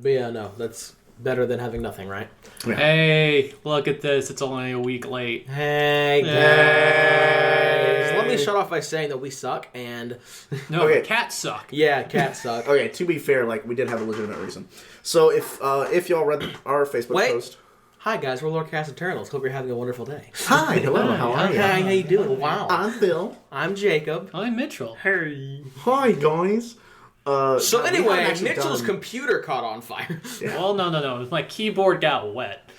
But yeah, no, that's better than having nothing, right? Yeah. Hey, look at this. It's only a week late. Hey, guys. Let me start off by saying that we suck, and... No, Okay. cats suck. yeah, cats suck. Okay, to be fair, we did have a legitimate reason. So if y'all read our Facebook post... Hi, guys. We're Lorecast Eternals. Hope you're having a wonderful day. Hi, hello, how are you? Hi, how you doing? Wow. I'm Phil. I'm Jacob. I'm Mitchell. Hey. Hi, guys. So we anyway, haven't actually Mitchell's done- computer caught on fire. Yeah. Well, no. My keyboard got wet.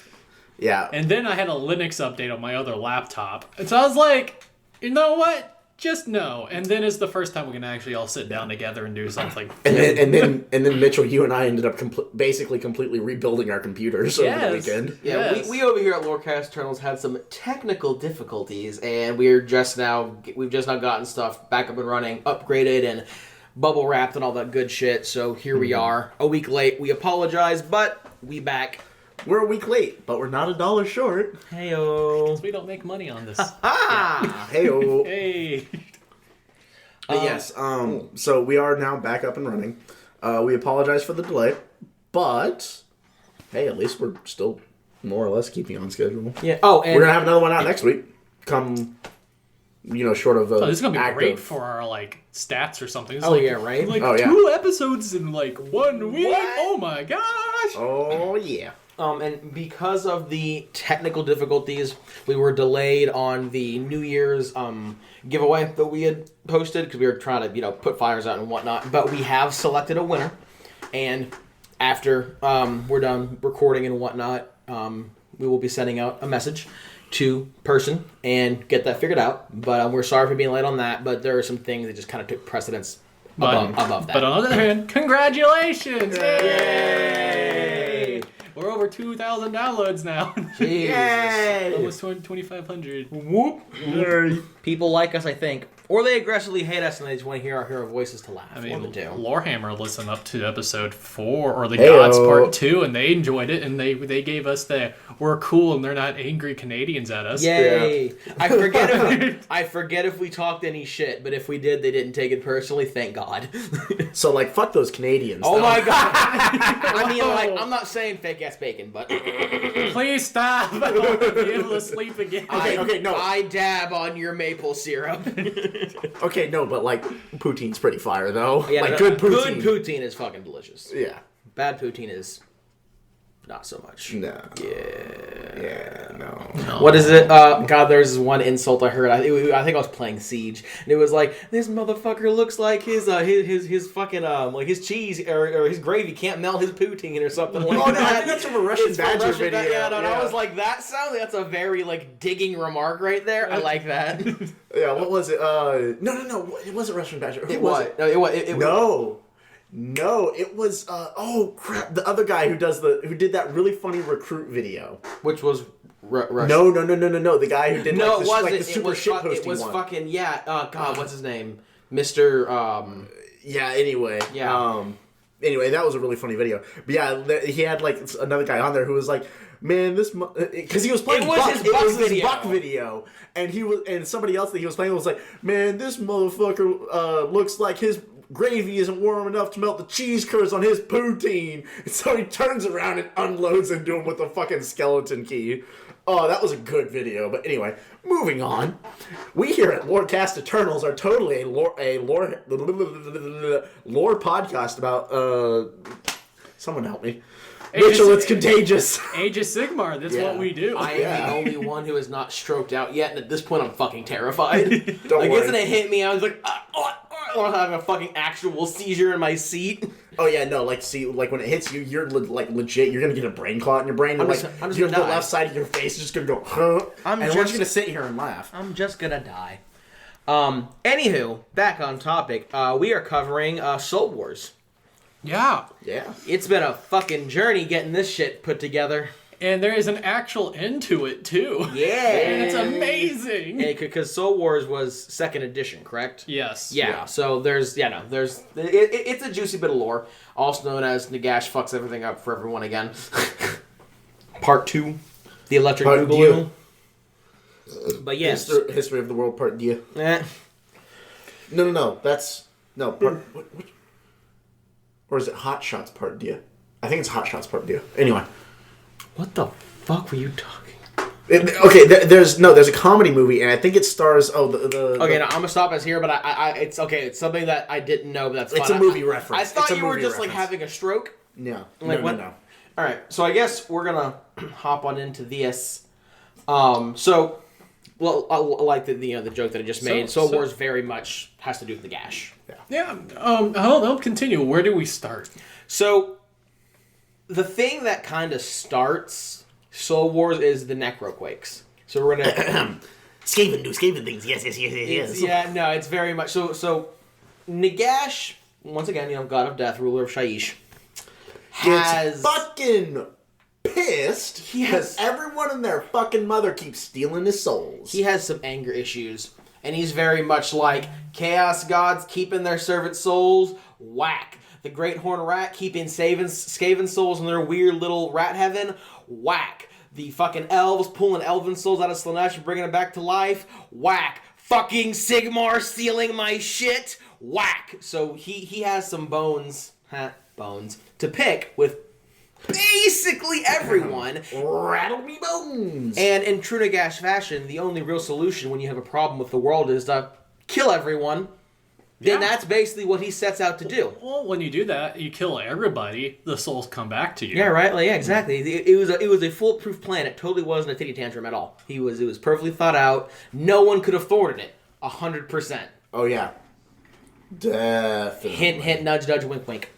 Yeah. And then I had a Linux update on my other laptop. And so I was like, you know what? Just no. And then it's the first time we can actually all sit down together and do something. And then Mitchell, you and I ended up basically completely rebuilding our computers over the weekend. Yeah, Yes. we over here at Lorecast Eternals had some technical difficulties, and we've just now gotten stuff back up and running, upgraded, and bubble wrapped and all that good shit. So here we are, a week late. We apologize, but we back. We're a week late, but we're not $1 short. Heyo. We don't make money on this. Hey-o. Hey. But yes, so we are now back up and running. We apologize for the delay, but hey, at least we're still more or less keeping on schedule. Yeah. Oh, and We're gonna have another one out next week. Short of Oh, this is gonna be active. great for our stats or something. It's yeah, right? Like 2 episodes in 1 week. What? Oh my gosh. Oh yeah. And because of the technical difficulties, we were delayed on the New Year's giveaway that we had posted because we were trying to, put fires out and whatnot. But we have selected a winner, and after we're done recording and whatnot, we will be sending out a message to person and get that figured out. But we're sorry for being late on that. But there are some things that just kind of took precedence above that. But on the other hand, congratulations! Yay! We're over 2,000 downloads now. Jesus. Yay! Almost 2,500. Whoop. People like us, I think. Or they aggressively hate us and they just want to hear our voices to laugh. I One of mean, the two. Lorehammer listened up to episode 4, or the Heyo. Gods Part 2, and they enjoyed it, and they gave us the, we're cool and they're not angry Canadians at us. Yay! I forget if we talked any shit, but if we did, they didn't take it personally. Thank God. So fuck those Canadians. Oh though. my God! I mean, I'm not saying fake ass bacon, but Please stop! I want to be able to sleep again. Okay, no. I dab on your maple syrup. Okay, no, but poutine's pretty fire though. Yeah, Good poutine. Good poutine is fucking delicious. Yeah. Bad poutine is not so much. No. Yeah. No. What is it? God, there's this one insult I heard. I think I was playing Siege, and it was like, this motherfucker looks like his fucking his cheese or his gravy can't melt his poutine or something like that. Oh no, I think that's from a Russian Badger video. Yeah, and I was like, that's a very digging remark right there. I like that. Yeah, what was it? No, it wasn't Russian Badger. Who was it? No, it was. No, it was. Oh crap! The other guy who did that really funny recruit video. Which was Russian. No. The guy who did No, it the wasn't. super shitposting It was one. fucking God, what's his name? Mr. Yeah. Anyway. Yeah. Anyway, that was a really funny video. But yeah, he had another guy on there who was like, "Man, this," because he was playing. It was his Buck video, and somebody else that he was playing was like, "Man, this motherfucker looks like his gravy isn't warm enough to melt the cheese curds on his poutine." And so he turns around and unloads into him with a fucking skeleton key. Oh, that was a good video. But anyway, moving on. We here at Lorecast Eternals are totally a lore podcast about someone help me. Mitchell, it's contagious. Age of Sigmar, that's what we do. I am the only one who is not stroked out yet, and at this point I'm fucking terrified. Don't worry. It's gonna hit me, I was like, I'm having a fucking actual seizure in my seat. Oh yeah, no, when it hits you, you're legit. You're gonna get a brain clot in your brain. And, I'm just the gonna die. left side of your face is just gonna go, huh? And we're just gonna sit here and laugh. I'm just gonna die. Anywho, back on topic, we are covering Soul Wars. Yeah. Yeah. It's been a fucking journey getting this shit put together. And there is an actual end to it, too. Yeah. And it's amazing. Because Soul Wars was 2nd edition, correct? Yes. Yeah, so it's a juicy bit of lore, also known as Nagash fucks everything up for everyone again. Part 2, the Electric Part Boogaloo. But yes. History of the World Part D. Eh. No, that's... No, part... What, or is it Hot Shots Part D? I think it's Hot Shots Part 2. Anyway. What the fuck were you talking? There's a comedy movie, and I think it stars. Okay, now I'm gonna stop us here, but it's okay. It's something that I didn't know, but that's fine. It's a movie reference. I thought you were just reference. like having a stroke. No, Like, no. All right, so I guess we're gonna hop on into this. So, well, I like the joke that I just made. Soul Wars very much has to do with the gash. Yeah. I'll continue. Where do we start? So, the thing that kind of starts Soul Wars is the Necroquakes. So we're gonna Skaven things. Yes. Yeah, no, it's very much so. Nagash, once again, God of Death, ruler of Shaiish, gets fucking pissed because everyone and their fucking mother keeps stealing his souls. He has some anger issues, and he's very much like Chaos Gods keeping their servant souls. Whack. The Great Horn Rat keeping Skaven souls in their weird little rat heaven. Whack. The fucking elves pulling elven souls out of Slanesh and bringing them back to life. Whack. Fucking Sigmar stealing my shit. Whack. So he has some bones to pick with basically everyone. Rattle me bones. And in true Nagash fashion, the only real solution when you have a problem with the world is to kill everyone. Then that's basically what he sets out to do. Well, when you do that, you kill everybody, the souls come back to you. Yeah, right? Like, yeah, exactly. It was a foolproof plan. It totally wasn't a titty tantrum at all. It was perfectly thought out. No one could have thwarted it. 100%. Oh, yeah. Definitely. Hint, hint, nudge, nudge, wink, wink.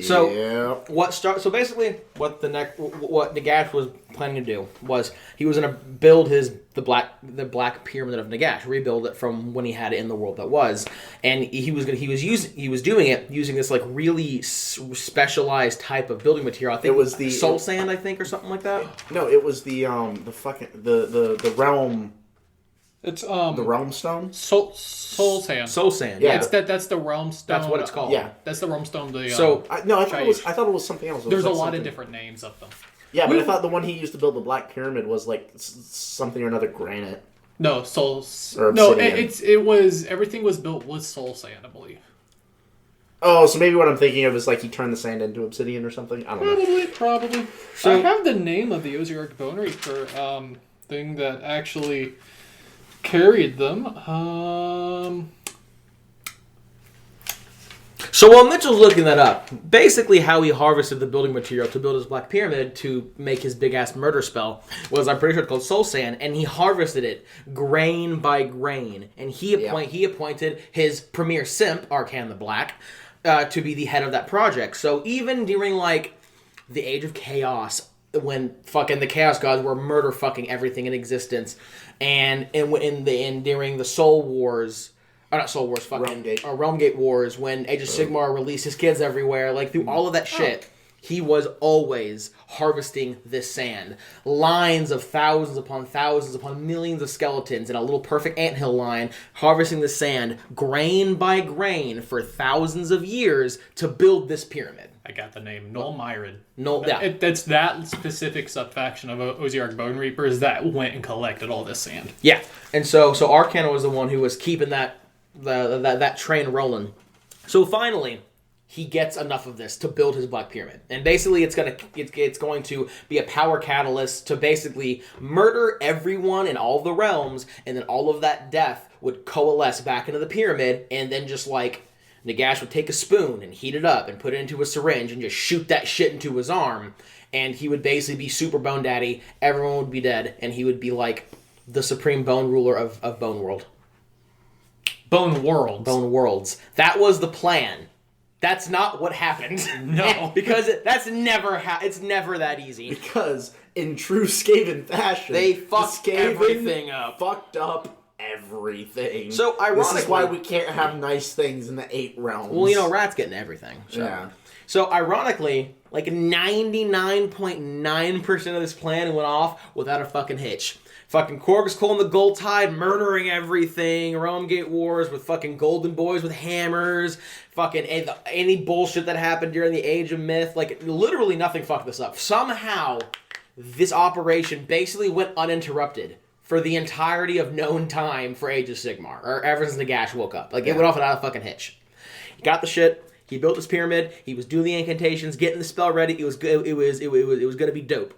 So So basically, what Nagash was planning to do was he was going to build the black pyramid of Nagash, rebuild it from when he had it in the world that was, and he was doing it using this like really specialized type of building material. I think it was the soul sand, I think, or something like that. No, it was the realm. It's the realm stone. Soul sand. Soul sand. Yeah, that's the realm stone. That's what it's called. Yeah, that's the realm stone. I thought it was something else. There's a lot of different names of them. Yeah, but I thought the one he used to build the Black Pyramid was like something or another granite. No, soul. No, it was everything was built with soul sand, I believe. Oh, so maybe what I'm thinking of is like he turned the sand into obsidian or something. I don't know. Probably. So I have the name of the Osiarch Bone Reaper thing that actually carried them. So while Mitchell's looking that up, basically how he harvested the building material to build his Black Pyramid to make his big-ass murder spell was, I'm pretty sure it's called Soul Sand, and he harvested it grain by grain. And he appointed his premier simp, Arcan the Black, to be the head of that project. So even during, like, the Age of Chaos, when fucking the Chaos Gods were murder fucking everything in existence, and during the Soul Wars, not Soul Wars, fucking Realmgate Wars, when Age of Sigmar released his kids everywhere, like through all of that shit, he was always harvesting this sand. Lines of thousands upon millions of skeletons in a little perfect anthill line, harvesting the sand grain by grain for thousands of years to build this pyramid. I got the name. Noel Myron. That's that specific subfaction of Osiarch Bone Reapers that went and collected all this sand. Yeah. And so Arcana was the one who was keeping that train rolling. So finally, he gets enough of this to build his Black Pyramid. And basically it's going to be a power catalyst to basically murder everyone in all the realms, and then all of that death would coalesce back into the pyramid, and then just like Nagash would take a spoon and heat it up and put it into a syringe and just shoot that shit into his arm, and he would basically be Super Bone Daddy, everyone would be dead, and he would be like the supreme bone ruler of Bone World. Bone Worlds. That was the plan. That's not what happened. No. Because it's never that easy. Because in true Skaven fashion, they fucked everything up. Fucked up everything. So ironically, this is why we can't have nice things in the 8 realms. Well, Rat's getting everything. So. Yeah. So ironically, like 99.9% of this plan went off without a fucking hitch. Fucking Korg's and the Gold Tide murdering everything. Realmgate Wars with fucking Golden Boys with hammers. Fucking any bullshit that happened during the Age of Myth. Like, literally nothing fucked this up. Somehow, this operation basically went uninterrupted for the entirety of known time for Age of Sigmar. Or ever since Nagash woke up. Like, it went off without a fucking hitch. He got the shit. He built this pyramid. He was doing the incantations, getting the spell ready. It was good. It was gonna be dope.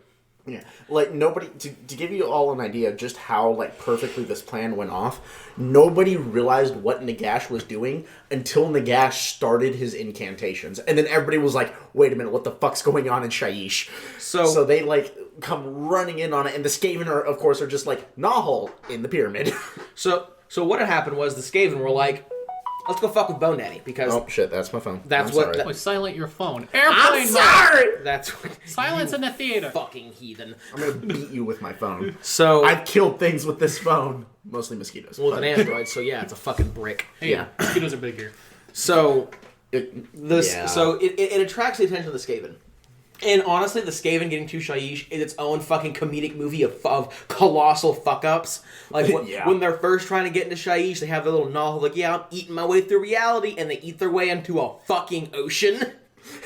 Yeah, like nobody to give you all an idea of just how like perfectly this plan went off. Nobody realized what Nagash was doing until Nagash started his incantations, and then everybody was like, "Wait a minute, what the fuck's going on in Shyish?" So they like come running in on it, and the Skaven are, of course, are just like Nahal in the pyramid. So what had happened was the Skaven were like, let's go fuck with Boney because oh shit, that's my phone. That's I'm what. sorry. Silent your phone. I'm Airplane sorry. That's what. Silence in the theater. Fucking heathen. I'm gonna beat you with my phone. So I've killed things with this phone, mostly mosquitoes. well, it's an Android, so yeah, it's a fucking brick. Hey, Yeah. mosquitoes are big here. So Yeah. so it attracts the attention of the Skaven. And honestly, the Skaven getting to Shyish is its own fucking comedic movie of colossal fuck-ups. Like, when they're first trying to get into Shyish, they have their little novel, like, yeah, I'm eating my way through reality, and they eat their way into a fucking ocean.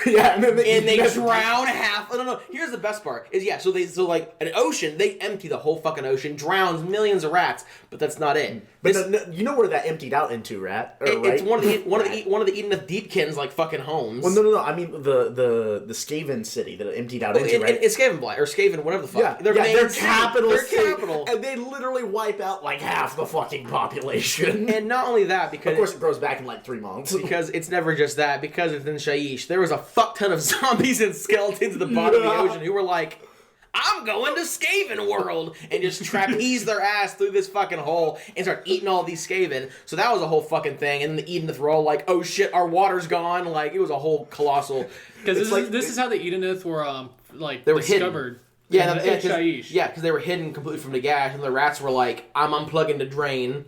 Yeah, and then they drown half. No. Here's the best part: is so like an ocean, they empty the whole fucking ocean, drowns millions of rats, but that's not it. But no, you know where that emptied out into, right? It's one of the Edeneth Deepkin's like fucking homes. Well, no. I mean the Skaven city that it emptied out into, right? It's Skavenblight or Skaven, whatever the fuck. Yeah, Their capital. Their capital, and they literally wipe out like half the fucking population. And not only that, because of course it grows back in like 3 months. Because it's never just that. Because within Shyish, there was a fuck ton of zombies and skeletons at the bottom of the ocean who were like, I'm going to Skaven world, and just trapeze their ass through this fucking hole and start eating all these Skaven. So that was a whole fucking thing. And then the Edeneth were all like, oh shit, our water's gone. Like, it was a whole colossal. Because this is how the Edeneth were they were discovered. Hidden. Yeah, Shyish. Yeah, because they were hidden completely from Nagash, and the rats were like, "I'm unplugging to drain."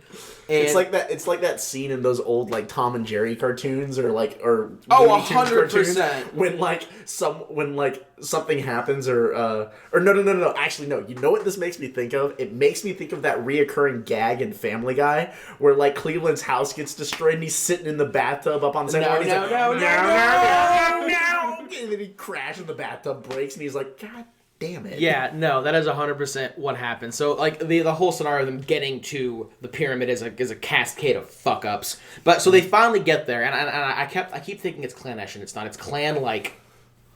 And it's like that scene in those old like Tom and Jerry cartoons, or 100%. When something happens, or no. Actually, no. You know what this makes me think of? It makes me think of that reoccurring gag in Family Guy, where like Cleveland's house gets destroyed, and he's sitting in the bathtub up on the second floor. No. And then he crashes, and the bathtub breaks, and he's like, God damn it. Yeah, no, that is 100% what happened. So, like, the whole scenario of them getting to the pyramid is a cascade of fuck-ups. But, so they finally get there, and I keep thinking it's Clan Esh, and it's not. It's Clan, like,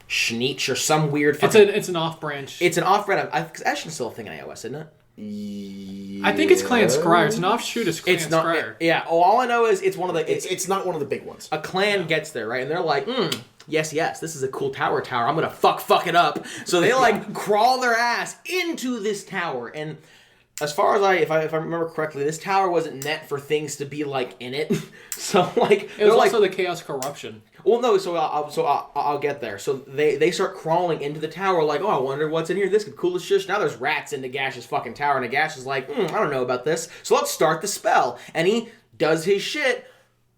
Schneech or some weird fucking... It's an off-branch. It's an off-branch. Because Esh is still a thing in iOS, isn't it? Yeah. I think it's Clan Scryer. It's an offshoot of Clan Scryer. Yeah, all I know is it's one of the... It's not one of the big ones. A clan gets there, right? And they're like, yes, this is a cool tower. I'm gonna fuck it up. So they like crawl their ass into this tower, and as far as if I remember correctly, this tower wasn't meant for things to be like in it. So like it was also the chaos corruption. Well, no, so I'll get there. So they start crawling into the tower like, oh, I wonder what's in here. This could cool as shit. Now there's rats in Nagash's fucking tower, and Nagash is like, I don't know about this. So let's start the spell, and he does his shit.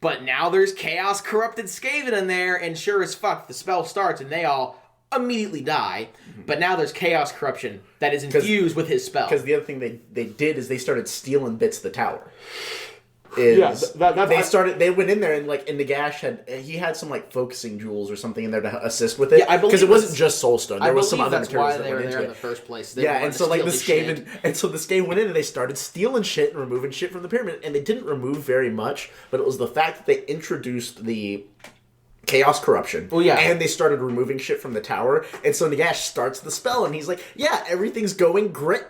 But now there's chaos corrupted Skaven in there, and sure as fuck, the spell starts, and they all immediately die. But now there's chaos corruption that is infused with his spell. Because the other thing they did is they started stealing bits of the tower. They went in there and Nagash had some like focusing jewels or something in there to assist with it. Yeah, I believe because it wasn't just soulstone. There was some other materials that went into it. That's why they were there in the first place. And so the Skaven went in and they started stealing shit and removing shit from the pyramid, and they didn't remove very much, but it was the fact that they introduced the chaos corruption. Well, yeah. And they started removing shit from the tower, and so Nagash starts the spell, and he's like, yeah, everything's going great.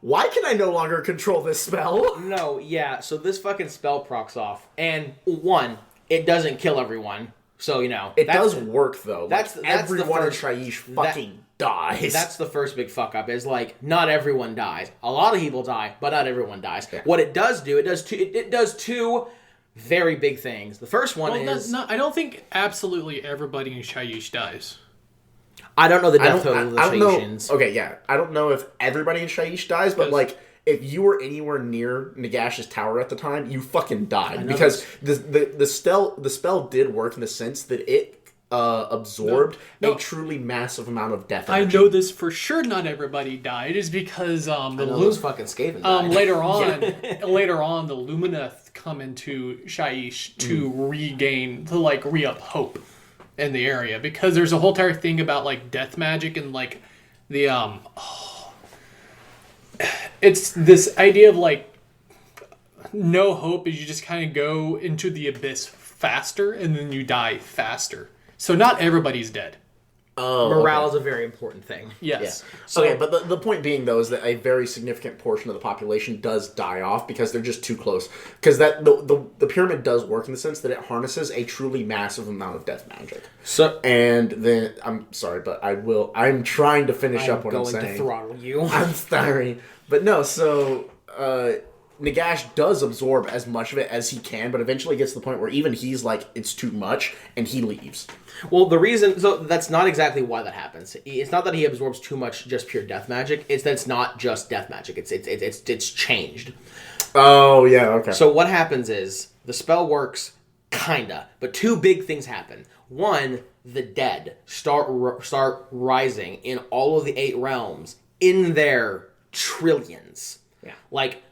Why can I no longer control this spell? No, yeah, so this fucking spell procs off. And, one, it doesn't kill everyone. So, it does work, though. That's everyone the first, in Shyish fucking dies. That's the first big fuck-up, is, not everyone dies. A lot of people die, but not everyone dies. Yeah. What it does do, it does two very big things. The first one is... I don't think absolutely everybody in Shyish dies. I don't know the death total of the Shyish. Okay, yeah. I don't know if everybody in Shyish dies, but if you were anywhere near Nagash's tower at the time, you fucking died. Because the spell did work in the sense that it absorbed a truly massive amount of death energy. I know this for sure not everybody died, is because those fucking Skaven died. Later on the Lumineth come into Shyish to re-up hope in the area, because there's a whole entire thing about death magic and the it's this idea of no hope, is you just kind of go into the abyss faster, and then you die faster. So not everybody's dead. Oh, Morale okay. is a very important thing. Yes. Yeah. Okay, but the point being, though, is that a very significant portion of the population does die off because they're just too close. Because the pyramid does work in the sense that it harnesses a truly massive amount of death magic. So, And then, I'm sorry, but I'm trying to finish up what I'm saying. I'm going to throttle you. I'm sorry. But no, so Nagash does absorb as much of it as he can, but eventually gets to the point where even he's like, it's too much, and he leaves. Well, the reason, so that's not exactly why that happens. It's not that he absorbs too much just pure death magic. It's that it's not just death magic. It's changed. Oh, yeah, okay. So what happens is the spell works, kinda, but two big things happen. One, the dead start rising in all of the 8 realms in their trillions. Yeah. Like,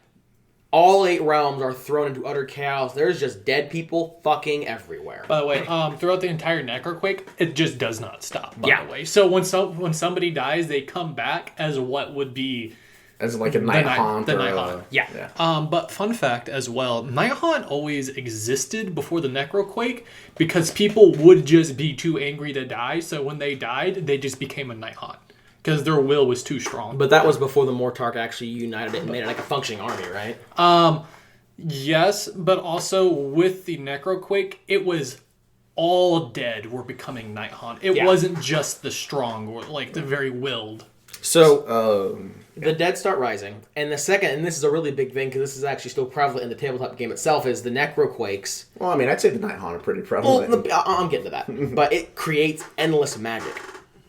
all 8 realms are thrown into utter chaos. There's just dead people fucking everywhere. By the way, throughout the entire Necroquake, it just does not stop, by the way. So when somebody dies, they come back as what would be... As like a night haunt. The night haunt. Yeah. But fun fact as well, night haunt always existed before the Necroquake because people would just be too angry to die. So when they died, they just became a night haunt because their will was too strong. But that was before the Mortarch actually united it and made it like a functioning army, right? Yes, but also with the Necroquake, it was all dead were becoming night haunt. It wasn't just the strong or like the very willed. So the dead start rising, and the second, and this is a really big thing because this is actually still prevalent in the tabletop game itself, is the Necroquakes. Well, I mean, I'd say the Night Haunt are pretty prevalent. Well, I'm getting to that, but it creates endless magic.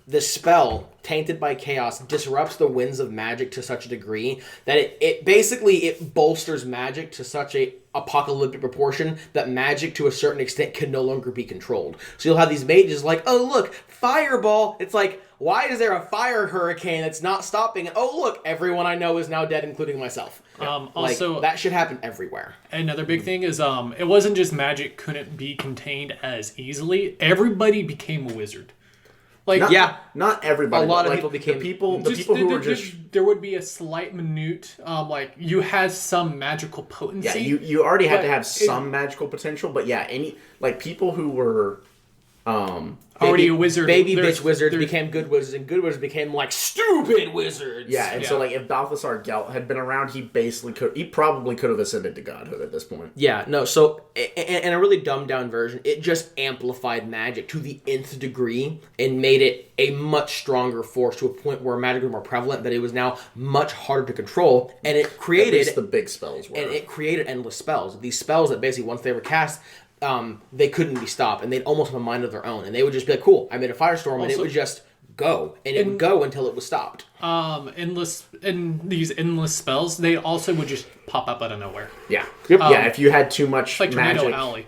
The spell, Tainted by Chaos, disrupts the winds of magic to such a degree that it basically bolsters magic to such a apocalyptic proportion that magic to a certain extent can no longer be controlled. So you'll have these mages like, oh look, fireball. It's like, why is there a fire hurricane that's not stopping it? Oh look, everyone I know is now dead, including myself. Also, that should happen everywhere. Another big thing is it wasn't just magic couldn't be contained as easily. Everybody became a wizard. Like not everybody. A lot of like, people became the people who were just. There would be a slight minute, like you had some magical potency. Yeah, you already had to have some magical potential, but yeah, any like people who were already a wizard. Baby bitch wizards became good wizards, and good wizards became like stupid wizards. Yeah, and so like if Balthasar Gelt had been around, he probably could have ascended to godhood at this point. Yeah, no, so in a really dumbed down version, it just amplified magic to the nth degree and made it a much stronger force to a point where magic was more prevalent, that it was now much harder to control, and it created... At least the big spells were. And it created endless spells. These spells that basically, once they were cast... they couldn't be stopped, and they'd almost have a mind of their own, and they would just be like, cool, I made a firestorm, and it would just go, and it would go until it was stopped. These endless spells, they also would just pop up out of nowhere. Yeah. Yeah, if you had too much like magic. Tornado Alley.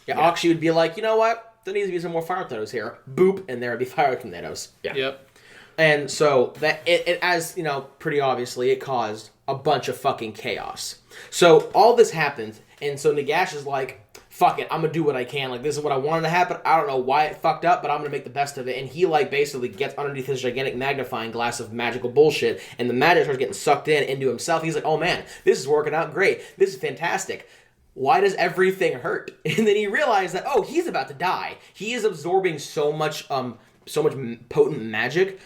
Yeah, Oxy would be like, you know what, there needs to be some more fire tornadoes here. Boop, and there would be fire tornadoes. Yeah. Yep. And so, that it as, you know, pretty obviously, it caused a bunch of fucking chaos. So, all this happened, and so Nagash is like, fuck it, I'm gonna do what I can. Like, this is what I wanted to happen. I don't know why it fucked up, but I'm gonna make the best of it. And he, like, basically gets underneath his gigantic magnifying glass of magical bullshit, and the magic starts getting sucked into himself. He's like, oh man, this is working out great. This is fantastic. Why does everything hurt? And then he realized that, oh, he's about to die. He is absorbing so much potent magic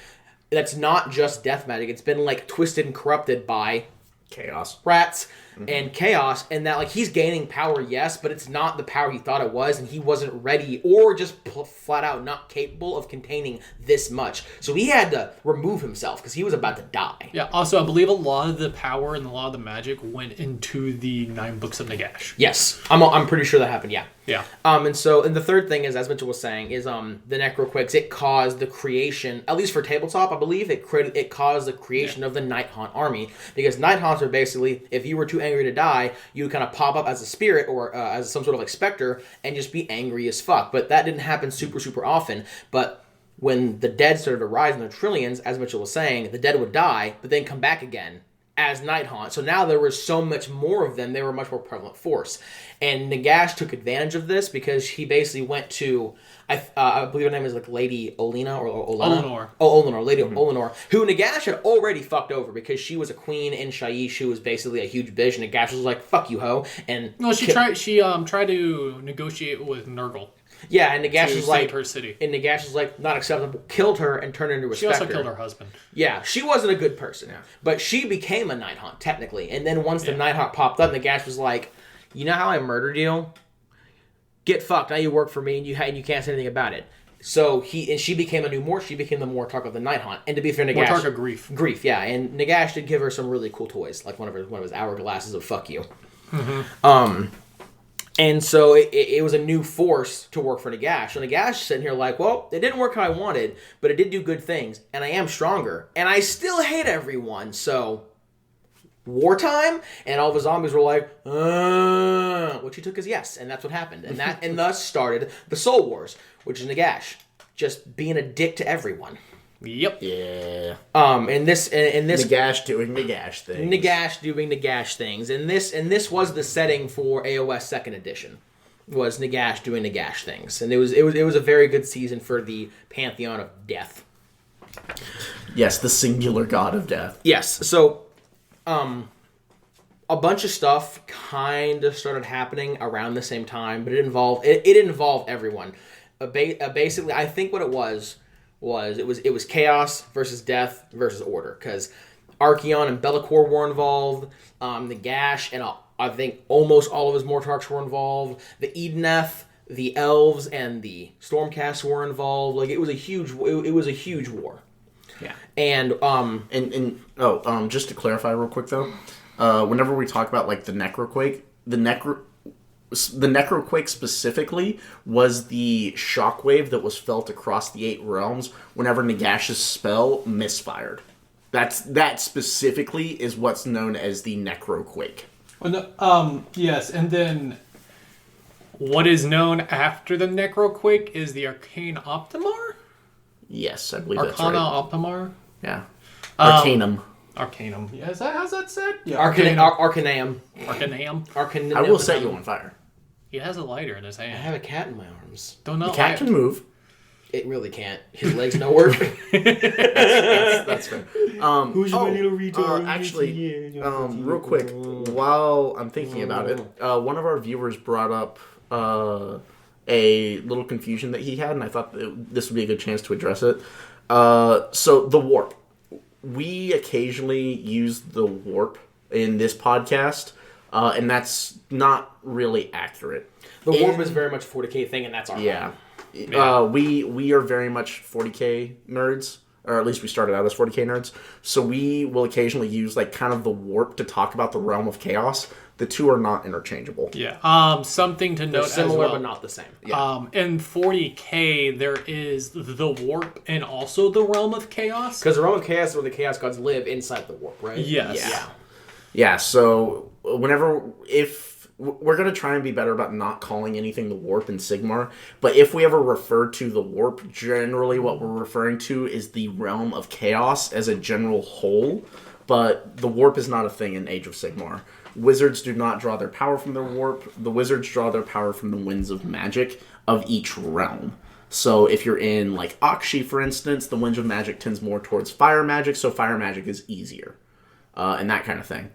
that's not just death magic. It's been, like, twisted and corrupted by... Chaos. Rats. And chaos, and that, like, he's gaining power, yes, but it's not the power he thought it was, and he wasn't ready or just flat out not capable of containing this much. So he had to remove himself because he was about to die. Yeah, also, I believe a lot of the power and a lot of the magic went into the 9 books of Nagash. Yes, I'm pretty sure that happened, yeah. Yeah. And the third thing is, as Mitchell was saying, is the Necroquakes, it caused the creation, at least for tabletop, I believe, it caused the creation of the Night Haunt army, because Night Haunts are basically, if you were too angry to die, you would kind of pop up as a spirit or as some sort of like specter and just be angry as fuck. But that didn't happen super, super often. But when the dead started to rise in their trillions, as Mitchell was saying, the dead would die, but then come back again as Night Haunt. So now there was so much more of them. They were a much more prevalent force. And Nagash took advantage of this because he basically went to, I believe her name is like Lady Olena or Olena? Olenor. Oh, Olenor. Lady Olenor, who Nagash had already fucked over because she was a queen in Shyish who was basically a huge bitch. And Nagash was like, fuck you, hoe. And She tried to negotiate with Nurgle. yeah, and Nagash to was like, save her city. And Nagash was like, not acceptable. Killed her and turned her into a She specter. also killed her husband. Yeah, she wasn't a good person. Yeah. But she became a Night Haunt, technically. And then once the Night Haunt popped up, Nagash was like, you know how I murdered you? Get fucked. Now you work for me and you can't say anything about it. So she became a new Mort. She became the Mortark of the Night Haunt. And to be fair, Nagash... Mortark of Grief. Grief, yeah. And Nagash did give her some really cool toys, like one of his hourglasses of fuck you. Mm-hmm. And so it was a new force to work for Nagash. So Nagash sitting here like, well, it didn't work how I wanted, but it did do good things, and I am stronger, and I still hate everyone, so wartime? And all the zombies were like, which he took as yes, and that's what happened. And thus started the Soul Wars, which is Nagash just being a dick to everyone. Yep. Yeah. And this Nagash doing Nagash things. Nagash doing Nagash things, and this was the setting for AOS Second Edition, was Nagash doing Nagash things, and it was a very good season for the Pantheon of Death. Yes, the singular god of death. Yes, so, a bunch of stuff kind of started happening around the same time, but it involved everyone. Basically, I think what it was chaos versus death versus order, because Archeon and Be'lakor were involved, Nagash and I think almost all of his Mortarks were involved, the Edeneth, the Elves, and the Stormcasts were involved. Like, it was a huge war. Yeah. And just to clarify real quick though, whenever we talk about like the Necroquake, the Necroquake specifically was the shockwave that was felt across the 8 realms whenever Nagash's spell misfired. That specifically is what's known as the Necroquake. Yes, and then what is known after the Necroquake is the Arcane Optimar? Yes, I believe Arcana that's right. Optimar? Yeah. Arcanum. Arcanum. Yeah, how's that said? Yeah, Arcanam. Arcanam. I will set you on fire. He has a lighter in his I hand. have a cat in my arms. Don't know. The cat can move. It really can't. His legs don't work. That's fair. Who's my little retard? Actually, real quick, while I'm thinking about it, one of our viewers brought up a little confusion that he had, and I thought this would be a good chance to address it. So, the warp. We occasionally use the warp in this podcast, and that's not really accurate. The warp is very much a 40k thing, and that's our yeah. We are very much 40k nerds, or at least we started out as 40k nerds. So we will occasionally use like kind of the warp to talk about the realm of chaos. The two are not interchangeable. Yeah. Something to note They're similar as well. but not the same. Yeah. In 40k, there is the warp and also the realm of chaos. Because the realm of chaos is where the chaos gods live inside the warp, right? Yes. Yeah. So if we're going to try and be better about not calling anything the warp in Sigmar, but if we ever refer to the warp, generally what we're referring to is the realm of chaos as a general whole, but the warp is not a thing in Age of Sigmar. Wizards do not draw their power from their warp. The wizards draw their power from the winds of magic of each realm. So if you're in like Akshi, for instance, the winds of magic tends more towards fire magic, so fire magic is easier, and that kind of thing.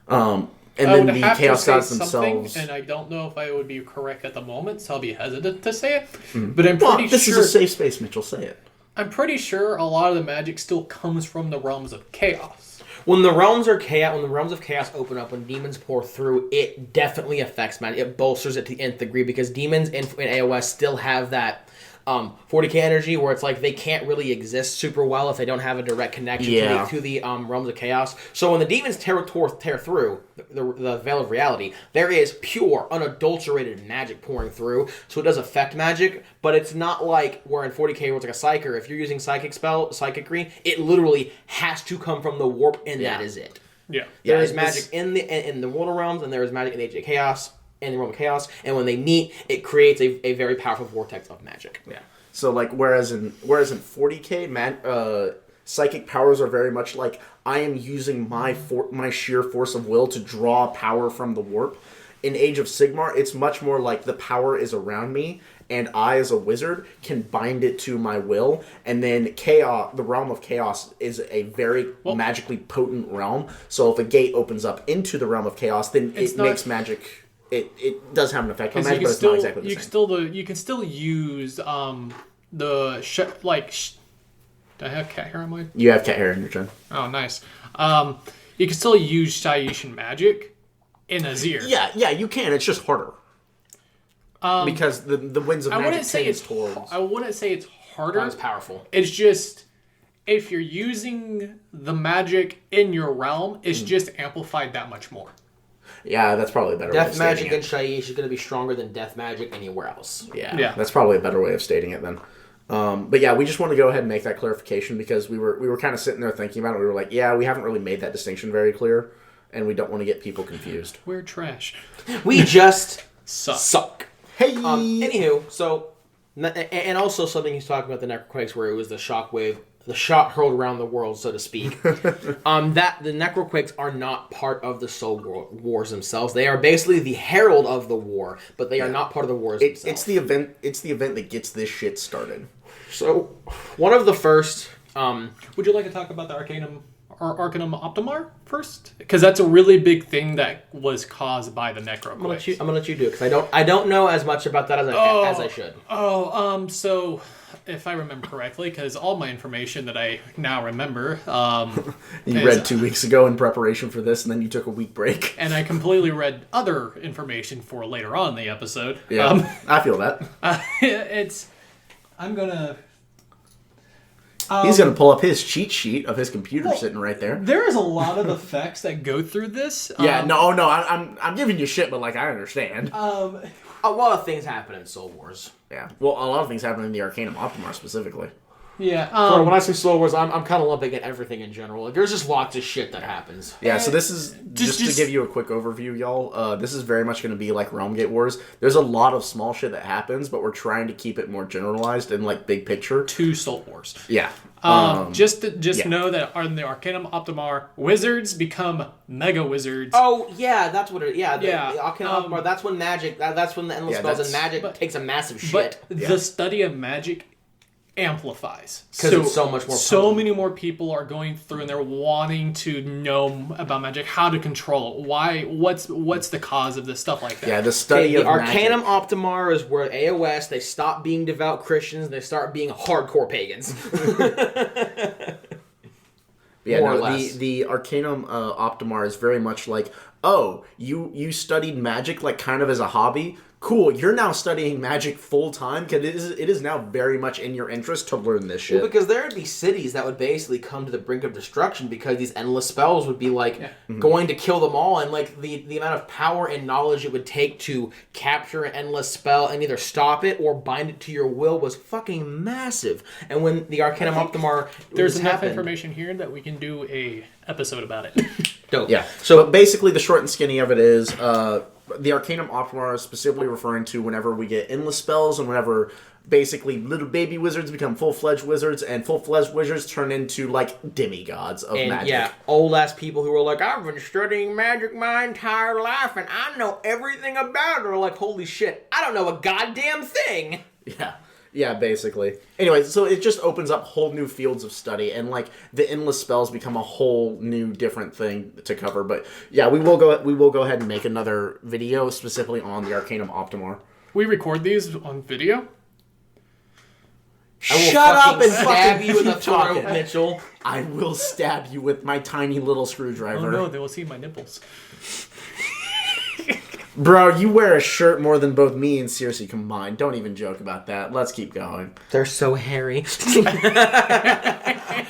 And then the Chaos Gods themselves. And I don't know if I would be correct at the moment, so I'll be hesitant to say it. But I'm pretty sure this is a safe space, Mitchell. Say it. I'm pretty sure a lot of the magic still comes from the realms of chaos. When the realms of chaos open up, when demons pour through, it definitely affects magic. It bolsters it to the nth degree because demons in AOS still have that 40k energy where it's like they can't really exist super well if they don't have a direct connection to the realms of chaos. So when the demons tear through the veil of reality, there is pure, unadulterated magic pouring through. So it does affect magic, but it's not like we're in 40k where it's like a psyker. If you're using psychicry, it literally has to come from the warp, and that is it. Yeah. There is magic in the mortal realms, and there is magic in the Age of Chaos. And the realm of chaos, and when they meet, it creates a very powerful vortex of magic. Yeah. So like, whereas in 40k, psychic powers are very much like I am using my sheer force of will to draw power from the warp. In Age of Sigmar, it's much more like the power is around me, and I, as a wizard, can bind it to my will. And then chaos, the realm of chaos, is a very magically potent realm. So if a gate opens up into the realm of chaos, then it makes magic. It does have an effect on magic, but it's not exactly the same. You can still use do I have cat hair on my? You have cat hair in your chin. Oh, nice. You can still use Shai-Ishin magic in Azir. Yeah, you can. It's just harder. Because the winds of magic tends towards... I wouldn't say it's harder. Not as powerful. It's just, if you're using the magic in your realm, it's just amplified that much more. Yeah, that's probably a better way of Death stating magic it. in Shaiish is going to be stronger than death magic anywhere else. Yeah, that's probably a better way of stating it then. But yeah, we just want to go ahead and make that clarification because we were kind of sitting there thinking about it. We were like, yeah, we haven't really made that distinction very clear, and we don't want to get people confused. We're trash. We just suck. Hey! Anywho, so... And also something he's talking about the Necroquakes where it was the shockwave, the shot hurled around the world, so to speak. That the Necroquakes are not part of the Soul Wars themselves. They are basically the herald of the war, but they are not part of the wars themselves. It's the event that gets this shit started. So, one of the first... Would you like to talk about the Arcanum Optimar first? Because that's a really big thing that was caused by the Necroquakes. I'm gonna let you do it because I don't know as much about that as I should. So if I remember correctly, because all my information that I now remember, you read 2 weeks ago in preparation for this, and then you took a week break, and I completely read other information for later on in the episode. Yeah, I feel that. He's going to pull up his cheat sheet of his computer sitting right there. There is a lot of effects that go through this. I'm giving you shit, but like I understand. A lot of things happen in Soul Wars. Yeah, well, a lot of things happen in the Arcanum Optimar specifically. Yeah. When I say Soul Wars, I'm kind of lumping at everything in general. Like, there's just lots of shit that happens. Yeah, so this is just to give you a quick overview, y'all. This is very much going to be like Realm Gate Wars. There's a lot of small shit that happens, but we're trying to keep it more generalized and like big picture. To Soul Wars. Yeah. Just know that in the Arcanum Optimar, wizards become mega wizards. Oh yeah, that's what it. Yeah, yeah. The Arcanum Optimar. That's when magic. That's when the endless spells and magic takes a massive shit. But the study of magic amplifies because it's so much more. So many more people are going through and they're wanting to know about magic, how to control it, why, what's the cause of this stuff like that. Yeah, the study of the Arcanum Optimar is where AOS they stop being devout Christians, they start being hardcore pagans. The Arcanum Optimar is very much like, oh, you studied magic like kind of as a hobby. Cool, you're now studying magic full time because it is now very much in your interest to learn this shit. Well, because there would be cities that would basically come to the brink of destruction because these endless spells would be like going to kill them all, and like the amount of power and knowledge it would take to capture an endless spell and either stop it or bind it to your will was fucking massive. And when the Arcanum Optimar, there's enough information here that we can do a episode about it. Dope. Yeah. So basically, the short and skinny of it is. The Arcanum Optimar is specifically referring to whenever we get endless spells and whenever basically little baby wizards become full-fledged wizards and full-fledged wizards turn into like demigods of magic. Yeah, old-ass people who are like, I've been studying magic my entire life and I know everything about it. Are like, holy shit, I don't know a goddamn thing. Yeah, basically. Anyway, so it just opens up whole new fields of study, and like the endless spells become a whole new different thing to cover. But yeah, we will go ahead and make another video specifically on the Arcanum Optimar. We record these on video. Shut up and stab you in the throat, Mitchell. I will stab you with my tiny little screwdriver. Oh no, they will see my nipples. Bro, you wear a shirt more than both me and Circe combined. Don't even joke about that. Let's keep going. They're so hairy.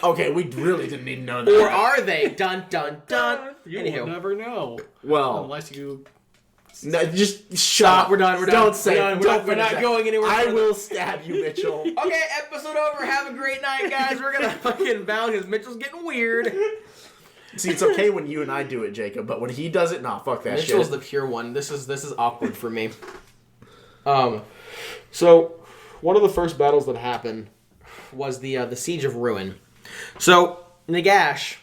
Okay, we really didn't need to know that. Or are they? Dun, dun, dun. You will never know. Well, unless you... No, just shut up. We're done. Don't say it. We're not going anywhere. I will stab you, Mitchell. Okay, episode over. Have a great night, guys. We're going to fucking bounce because Mitchell's getting weird. See, it's okay when you and I do it, Jacob, but when he does it, nah, fuck that shit. Mitchell's the pure one. This is awkward for me. So, one of the first battles that happened was the Siege of Ruin. So, Nagash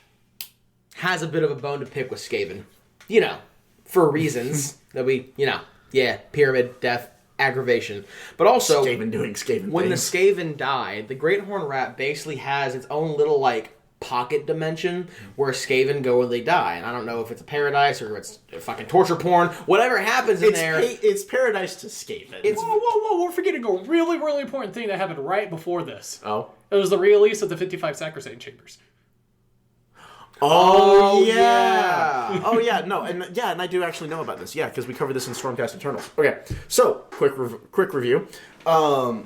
has a bit of a bone to pick with Skaven. You know, for reasons that we, pyramid, death, aggravation. But also, Skaven doing Skaven when things. the Skaven died, the Great Horn Rat basically has its own little, like, pocket dimension where Skaven go when they die. And I don't know if it's a paradise or it's fucking torture porn. Whatever happens in there. It's paradise to Skaven. Whoa, we're forgetting a really, really important thing that happened right before this. Oh. It was the release of the 55 Sacrosanct Chambers. Oh yeah. Oh yeah. No, and I do actually know about this. Yeah, because we covered this in Stormcast Eternals. Okay, so quick review. So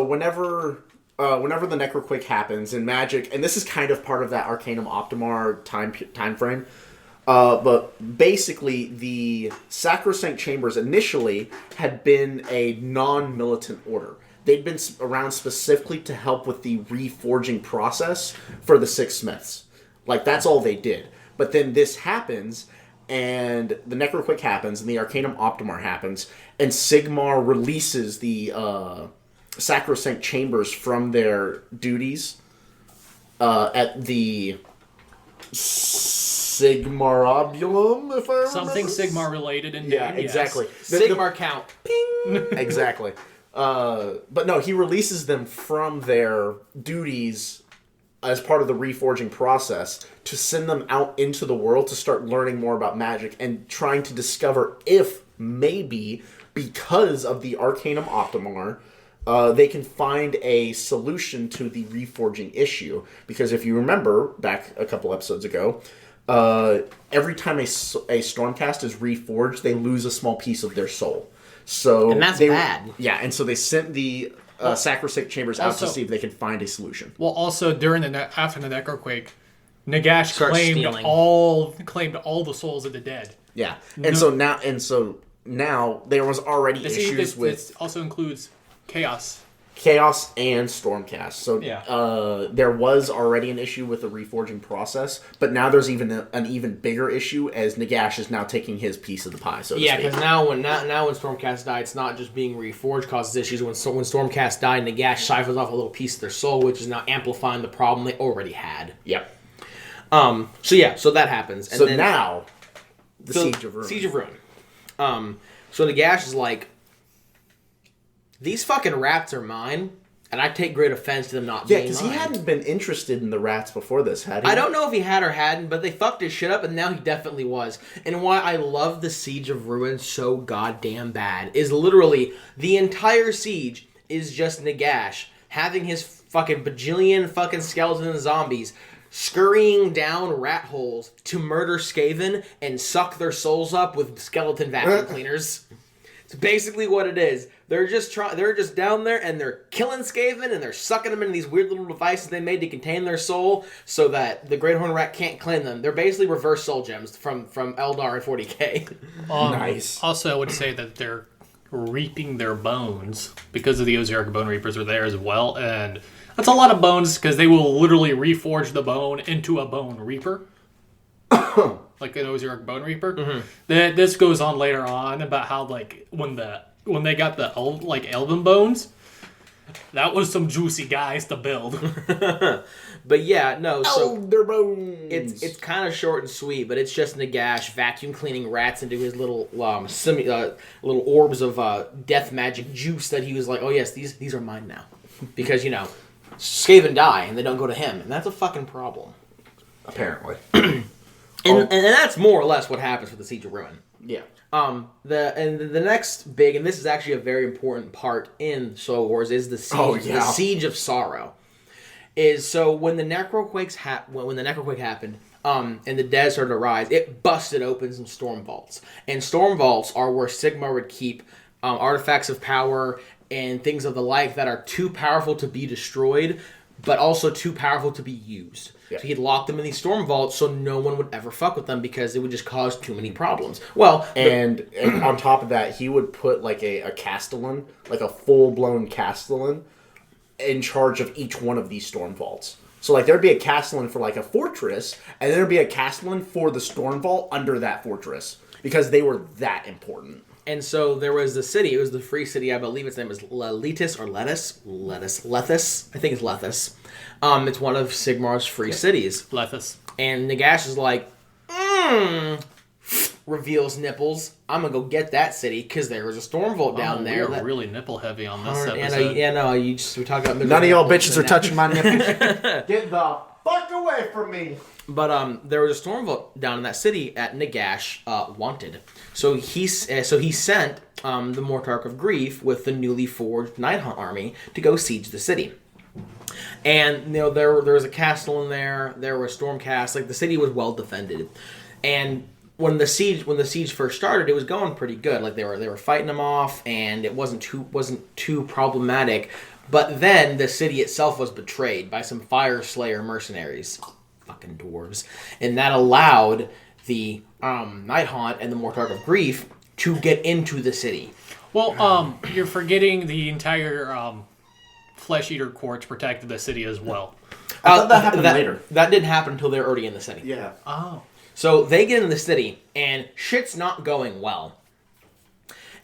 whenever the Necroquake happens in Magic, and this is kind of part of that Arcanum Optimar time frame. But basically, the Sacrosanct Chambers initially had been a non-militant order. They'd been around specifically to help with the reforging process for the Six Smiths. Like, that's all they did. But then this happens, and the Necroquake happens, and the Arcanum Optimar happens, and Sigmar releases the Sacrosanct Chambers from their duties at the Sigmarobulum, if I remember. Something Sigmar related in Yeah, name, exactly. Yes. Sigmar count. Ping! Exactly. But no, he releases them from their duties as part of the reforging process to send them out into the world to start learning more about magic and trying to discover if maybe because of the Arcanum Optimar they can find a solution to the reforging issue. Because if you remember back a couple episodes ago, every time a Stormcast is reforged, they lose a small piece of their soul. So And that's bad. Yeah, and so they sent the Sacrosanct Chambers out to see if they can find a solution. Well, also during after the Necroquake, Nagash Start stealing. claimed all the souls of the dead. Yeah, and so now there was already issues with This also includes Chaos. Chaos and Stormcast. So Yeah. there was already an issue with the reforging process, but now there's an even bigger issue as Nagash is now taking his piece of the pie. So to Yeah, speak. because now when Stormcast died, it's not just being reforged causes issues. When Stormcast died, Nagash siphons off a little piece of their soul, which is now amplifying the problem they already had. Yep. So that happens. And So then, now the Siege of Ruin. Siege of Ruin. So Nagash is like, these fucking rats are mine, and I take great offense to them not Yeah, being because mine. he hadn't been interested in the rats before this, had he? I don't know if he had or hadn't, but they fucked his shit up, and now he definitely was. And why I love the Siege of Ruin so goddamn bad is literally the entire siege is just Nagash having his fucking bajillion fucking skeletons and zombies scurrying down rat holes to murder Skaven and suck their souls up with skeleton vacuum cleaners. It's basically what it is. They're just down there and they're killing Skaven and they're sucking them into these weird little devices they made to contain their soul so that the Great Horn Rat can't claim them. They're basically reverse soul gems from Eldar and 40k. Nice. Also, I would say that they're reaping their bones because of the Ozark Bone Reapers are there as well, and that's a lot of bones because they will literally reforge the bone into a Bone Reaper. Like an Ozark Bone Reaper. Mm-hmm. This goes on later on about how like when they got the elven bones, that was some juicy guys to build. But yeah, no, so Elder Bones. it's kind of short and sweet, but it's just Nagash vacuum cleaning rats into his little little orbs of death magic juice that he was like, oh yes, these are mine now, because Skaven die and they don't go to him, and that's a fucking problem. Apparently. And that's more or less what happens with the Siege of Ruin. Yeah. The next big, and this is actually a very important part in Soul Wars, is the siege, the Siege of Sorrow. Is so when the Necroquake happened, and the dead started to rise, it busted open some storm vaults, and storm vaults are where Sigmar would keep artifacts of power and things of the like that are too powerful to be destroyed, but also too powerful to be used. Yeah. So he'd lock them in these storm vaults so no one would ever fuck with them because it would just cause too many problems. Well, and on top of that, he would put like a Castellan, like a full-blown Castellan, in charge of each one of these storm vaults. So like there'd be a Castellan for like a fortress, and there'd be a Castellan for the storm vault under that fortress because they were that important. And so there was the city. It was the free city. I believe its name is Letis or Lethis. I think it's Lethis. It's one of Sigmar's free cities. Lethis. And Nagash is like, reveals nipples. I'm gonna go get that city because there was a Stormvolt down there. We're really nipple heavy on this And, episode. we talk about None of y'all bitches are touching my nipples. Get the fuck away from me. But there was a Stormvolt down in that city at Nagash wanted. So he sent the Mortarch of Grief with the newly forged Nighthaunt army to go siege the city. And there was a castle in there. There were stormcasts. Like the city was well defended. And when the siege first started, it was going pretty good. Like they were fighting them off, and it wasn't too problematic. But then the city itself was betrayed by some Fire Slayer mercenaries, fucking dwarves, and that allowed the Nighthaunt and the Mortarch of Grief to get into the city. Well, you're forgetting the entire Flesh Eater Courts protected the city as well. I thought that happened later. That didn't happen until they were already in the city. Yeah. Oh. So they get in the city, and shit's not going well.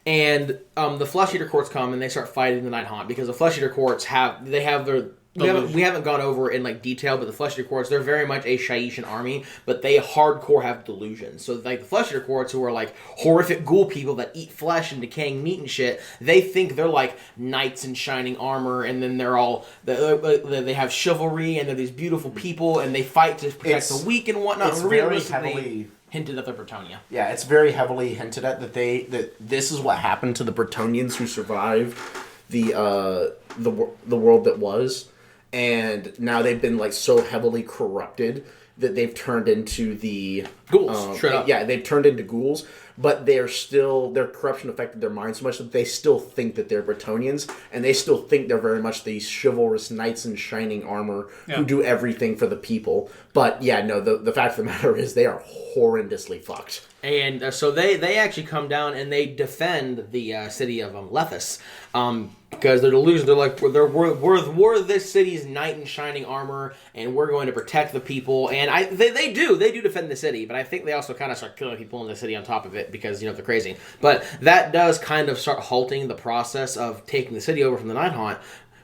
And the Flesh Eater Courts come, and they start fighting the Nighthaunt, because the Flesh Eater Courts have their... We haven't gone over it in like detail, but the Flesh Eater Courts, they're very much a Shaishan army, but they hardcore have delusions. So like the Flesh Eater Courts, who are like horrific ghoul people that eat flesh and decaying meat and shit, they think they're like knights in shining armor, and then they have chivalry, and they're these beautiful people, and they fight to protect the weak and whatnot. It's very heavily hinted at the Bretonnia. Yeah, it's very heavily hinted at that this is what happened to the Bretonians who survived the world that was. And now they've been like so heavily corrupted that they've turned into the ghouls. Straight up. Yeah, they've turned into ghouls, but their corruption affected their minds so much that they still think that they're Bretonians, and they still think they're very much these chivalrous knights in shining armor who do everything for the people. But yeah, no, the fact of the matter is they are horrendously fucked. And so they actually come down and they defend the city of Lethis. Because they're delusional. They're like, we're this city's knight in shining armor, and we're going to protect the people. And they do defend the city, but I think they also kind of start killing people in the city on top of it because they're crazy. But that does kind of start halting the process of taking the city over from the Nighthaunt.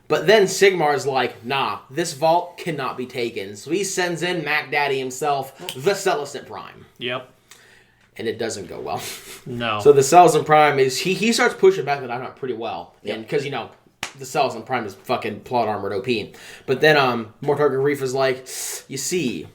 But then Sigmar's like, nah, this vault cannot be taken. So he sends in Mac Daddy himself, the Celestant Prime. Yep. And it doesnst go well. No. So the Celestant Prime is he starts pushing back the Nighthaunt pretty well, and because the Celestant Prime is fucking plot armored OP. But then Mortarch of Grief is like, you see,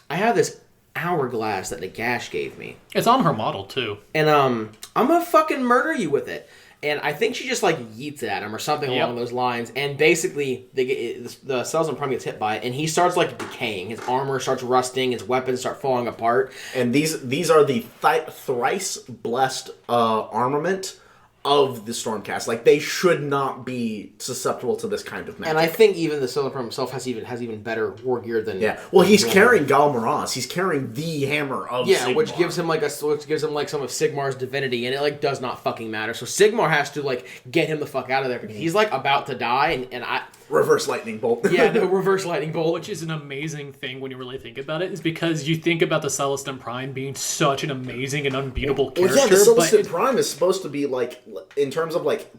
I have this hourglass that Nagash gave me. It's on her model too, and I'm gonna fucking murder you with it. And I think she just like yeets it at him or something along those lines. And basically, the Celestant Prime gets hit by it, and he starts like decaying. His armor starts rusting. His weapons start falling apart. And these are the thrice blessed armament of the Stormcast. Like, they should not be susceptible to this kind of magic. And I think even the Celestant Prime himself has even better war gear than... Yeah. Well, he's carrying Gal Maraz. He's carrying the hammer of Sigmar. which gives him some of Sigmar's divinity, and it like does not fucking matter. So Sigmar has to like get him the fuck out of there because he's like about to die, and I... Reverse lightning bolt. Yeah, the reverse lightning bolt. Which is an amazing thing when you really think about it, is because you think about the Celestant Prime being such an amazing and unbeatable character. Well, yeah, the Celestant Prime is supposed to be like, in terms of like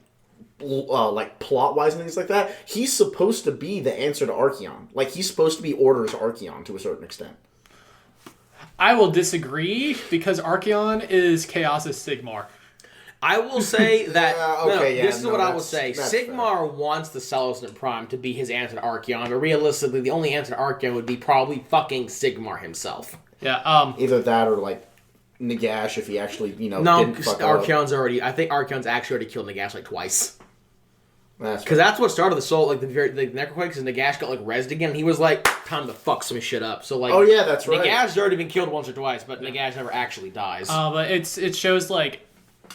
plot-wise and things like that, he's supposed to be the answer to Archaon. Like, he's supposed to be Order's Archaon to a certain extent. I will disagree, because Archaon is Chaos's Sigmar. I will say that... this is what I will say. Sigmar wants the Celestant Prime to be his answer to Archaon, but realistically, the only answer to Archaon would be probably fucking Sigmar himself. Yeah, either that or, like, Nagash, if he actually, didn't fuck Archaon's already... I think Archaon's actually already killed Nagash, like, twice. Because that's what started the soul, like, the Necroquake, because Nagash got, like, rezzed again, and he was like, time to fuck some shit up. So, like... Oh, yeah, that's right. Nagash's already been killed once or twice, but Nagash never actually dies. But it shows, like...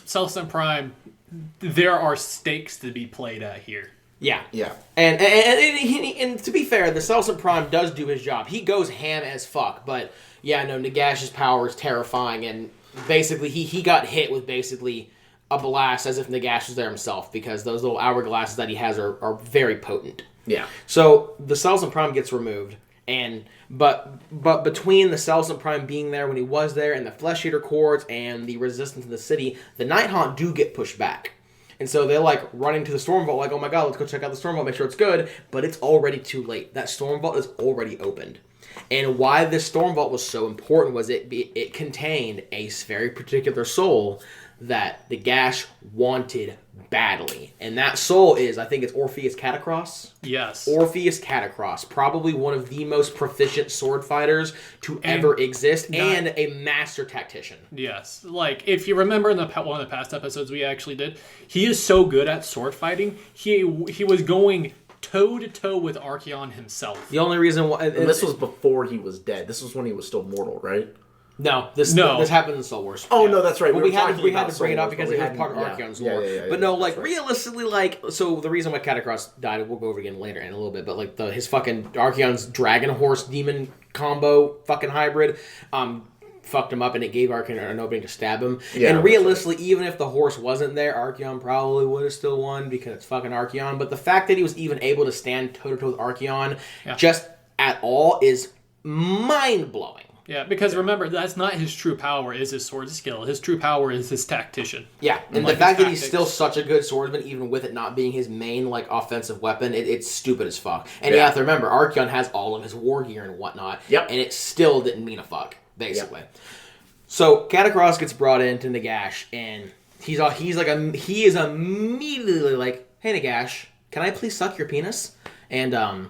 Celestant Prime, there are stakes to be played at here. Yeah. Yeah. And to be fair, the Celestant Prime does do his job. He goes ham as fuck, but yeah, no, Nagash's power is terrifying, and basically he got hit with basically a blast as if Nagash was there himself, because those little hourglasses that he has are very potent. Yeah. So the Celestant Prime gets removed, But between the Celestin Prime being there when he was there, and the Flesh Eater Courts, and the resistance in the city, the Night Haunt do get pushed back. And so they're like running to the Storm Vault, like, oh my god, let's go check out the Storm Vault, make sure it's good. But it's already too late. That Storm Vault is already opened. And why this Storm Vault was so important was it contained a very particular soul that Nagash wanted badly. And that soul is, I think it's Orpheus Catacross. Yes. Orpheus Catacross, probably one of the most proficient sword fighters to ever exist, and a master tactician. Yes. Like, if you remember in one of the past episodes we actually did, he is so good at sword fighting, he was going toe-to-toe with Archeon himself. The only reason why... And this was before he was dead. This was when he was still mortal, right? No, this happened in Soul Wars. Oh, no, that's right. Well, we had to bring it up because it was part of Archeon's lore. But no, like, realistically, like, so the reason why Catacross died, we'll go over again later in a little bit, but, like, his fucking Archeon's Dragon Horse Demon combo fucking hybrid, fucked him up, and it gave Archeon an opening to stab him. Yeah, and realistically, even if the horse wasn't there, Archeon probably would have still won because it's fucking Archeon. But the fact that he was even able to stand toe-to-toe with Archeon just at all is mind-blowing. Yeah, because remember, that's not his true power, is his sword skill. His true power is his tactician. Yeah, and like the fact that he's still such a good swordsman, even with it not being his main, like, offensive weapon, it's stupid as fuck. And you have to remember, Archeon has all of his war gear and whatnot, and it still didn't mean a fuck, basically. Yep. So, Catacross gets brought into Nagash, and he is immediately like, hey, Nagash, can I please suck your penis? And,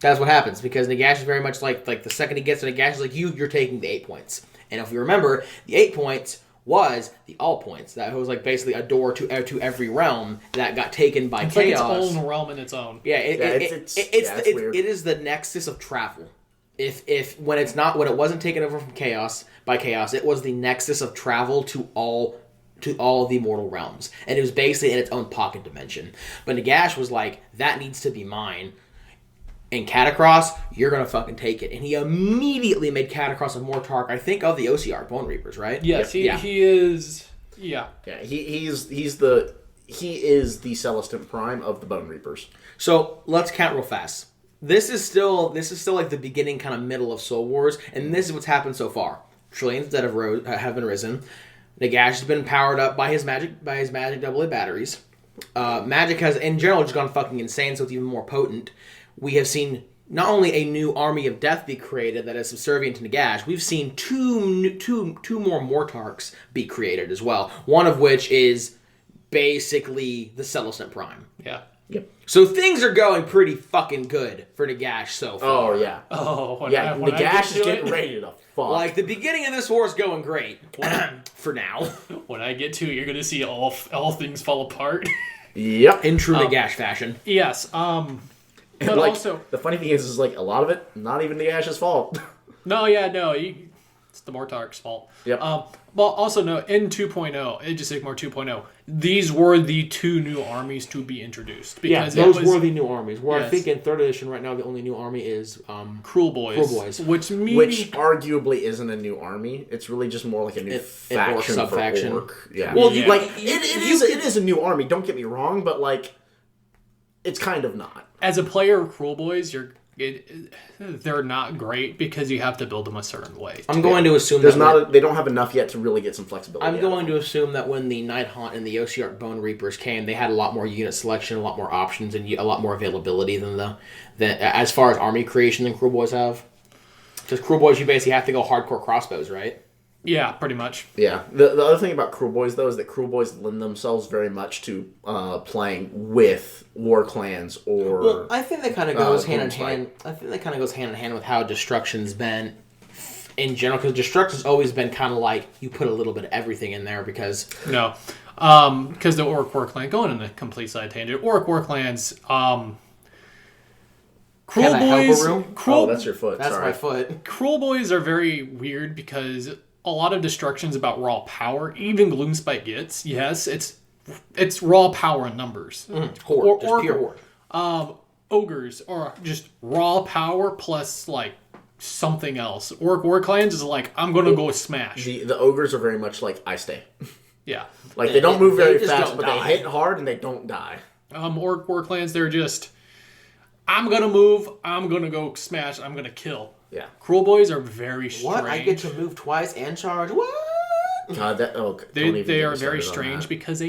that's what happens, because Nagash is very much like the second he gets to Nagash is like, you're taking the 8 points. And if you remember, the 8 points was the all points. That was like basically a door to every realm that got taken by it's chaos. Like its own realm in its own. Yeah, it is the nexus of travel. If when it wasn't taken over from chaos by chaos, it was the nexus of travel to all the mortal realms. And it was basically in its own pocket dimension. But Nagash was like, that needs to be mine. And Catacross, you're going to fucking take it. And he immediately made Catacross a Mortarch, I think, of the OCR, Bone Reapers, right? Yes, he is... Yeah. Yeah, he is the Celestin Prime of the Bone Reapers. So, let's count real fast. This is still like the beginning, kind of middle of Soul Wars, and this is what's happened so far. Trillions that have been risen. Nagash has been powered up by his magic AA batteries. Magic has, in general, just gone fucking insane, so it's even more potent. We have seen not only a new army of death be created that is subservient to Nagash, we've seen two more Mortarchs be created as well. One of which is basically the Celestin Prime. Yeah. Yep. So things are going pretty fucking good for Nagash so far. Oh, yeah. Nagash is getting ready to fuck. Like, the beginning of this war is going great. For now. When I get to it, you're going to see all things fall apart. Yep. In true Nagash fashion. Yes. But like, also... The funny thing is like, a lot of it, not even Nagash's fault. It's the Mortarch's fault. Yep. Well, also, no, in 2.0, Age of Sigmar 2.0, these were the two new armies to be introduced. Because those were the new armies. Where yes. I think in 3rd edition right now, the only new army is... Cruel Boys. Which arguably isn't a new army. It's really just more like a new faction sub-faction. for Orc. Yeah. Well, like, it is a new army, don't get me wrong, but, like, it's kind of not. As a player of Cruel Boys, they're not great because you have to build them a certain way. I'm going to assume they don't have enough yet to really get some flexibility. I'm going to assume that when the Night Haunt and the OCR Bone Reapers came, they had a lot more unit selection, a lot more options, and a lot more availability than as far as army creation than Cruel Boys have. Because Cruel Boys, you basically have to go hardcore crossbows, right? Yeah, pretty much. Yeah. The other thing about Cruel Boys, though, is that Cruel Boys lend themselves very much to playing with war clans or... Well, I think that kind of goes hand in hand. I think that kind of goes hand in hand with how Destruction's been in general, because Destruction's always been kind of like, you put a little bit of everything in there because... No. Because the Orc War Clan, going in a complete side tangent, Orc War Clans... Cruel Boys... that's your foot. That's sorry. my foot. Cruel Boys are very weird because... A lot of Destruction's about raw power. Even Gloomspite gets, yes, it's raw power in numbers. Horde, just pure horde. Ogres are just raw power plus like something else. Orc War Clans is like, I'm gonna go smash. The ogres are very much like I stay. Yeah, like they don't move very fast, but they hit hard and they don't die. Orc War Clans, they're just I'm gonna move. I'm gonna go smash. I'm gonna kill. Yeah. Cruel boys are very strange. What? I get to move twice and charge? What? They are very strange because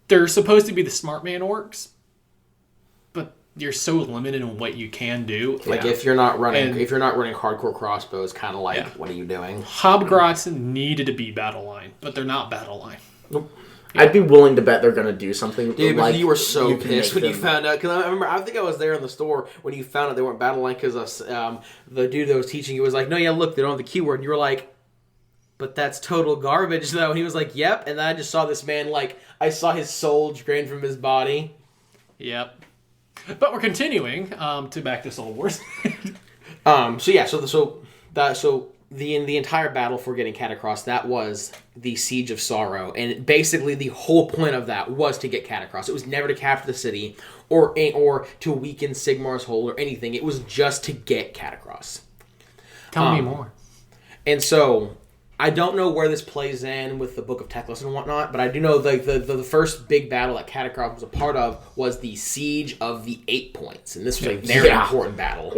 they're supposed to be the smart man orcs, but you're so limited in what you can do. Like if you're not running hardcore crossbows, kind of like what are you doing? Hobgrots needed to be battle line, but they're not battle line. Nope. I'd be willing to bet they're gonna do something. Dude, like, you were so pissed when you found out. Because I remember, I think I was there in the store when you found out they weren't battle line. Because the dude that was teaching you was like, "No, yeah, look, they don't have the keyword." And you were like, "But that's total garbage, though." And he was like, "Yep." And then I just saw this man, like, I saw his soul drain from his body. Yep. But we're continuing to back to Soul Wars. The entire battle for getting Cat across, that was the Siege of Sorrow, and basically the whole point of that was to get Cat across. It was never to capture the city or to weaken Sigmar's hold or anything. It was just to get Cat across. Tell me more. And so I don't know where this plays in with the Book of Teclis and whatnot, but I do know the first big battle that Catacross was a part of was the Siege of the 8 Points, and this was a very important battle.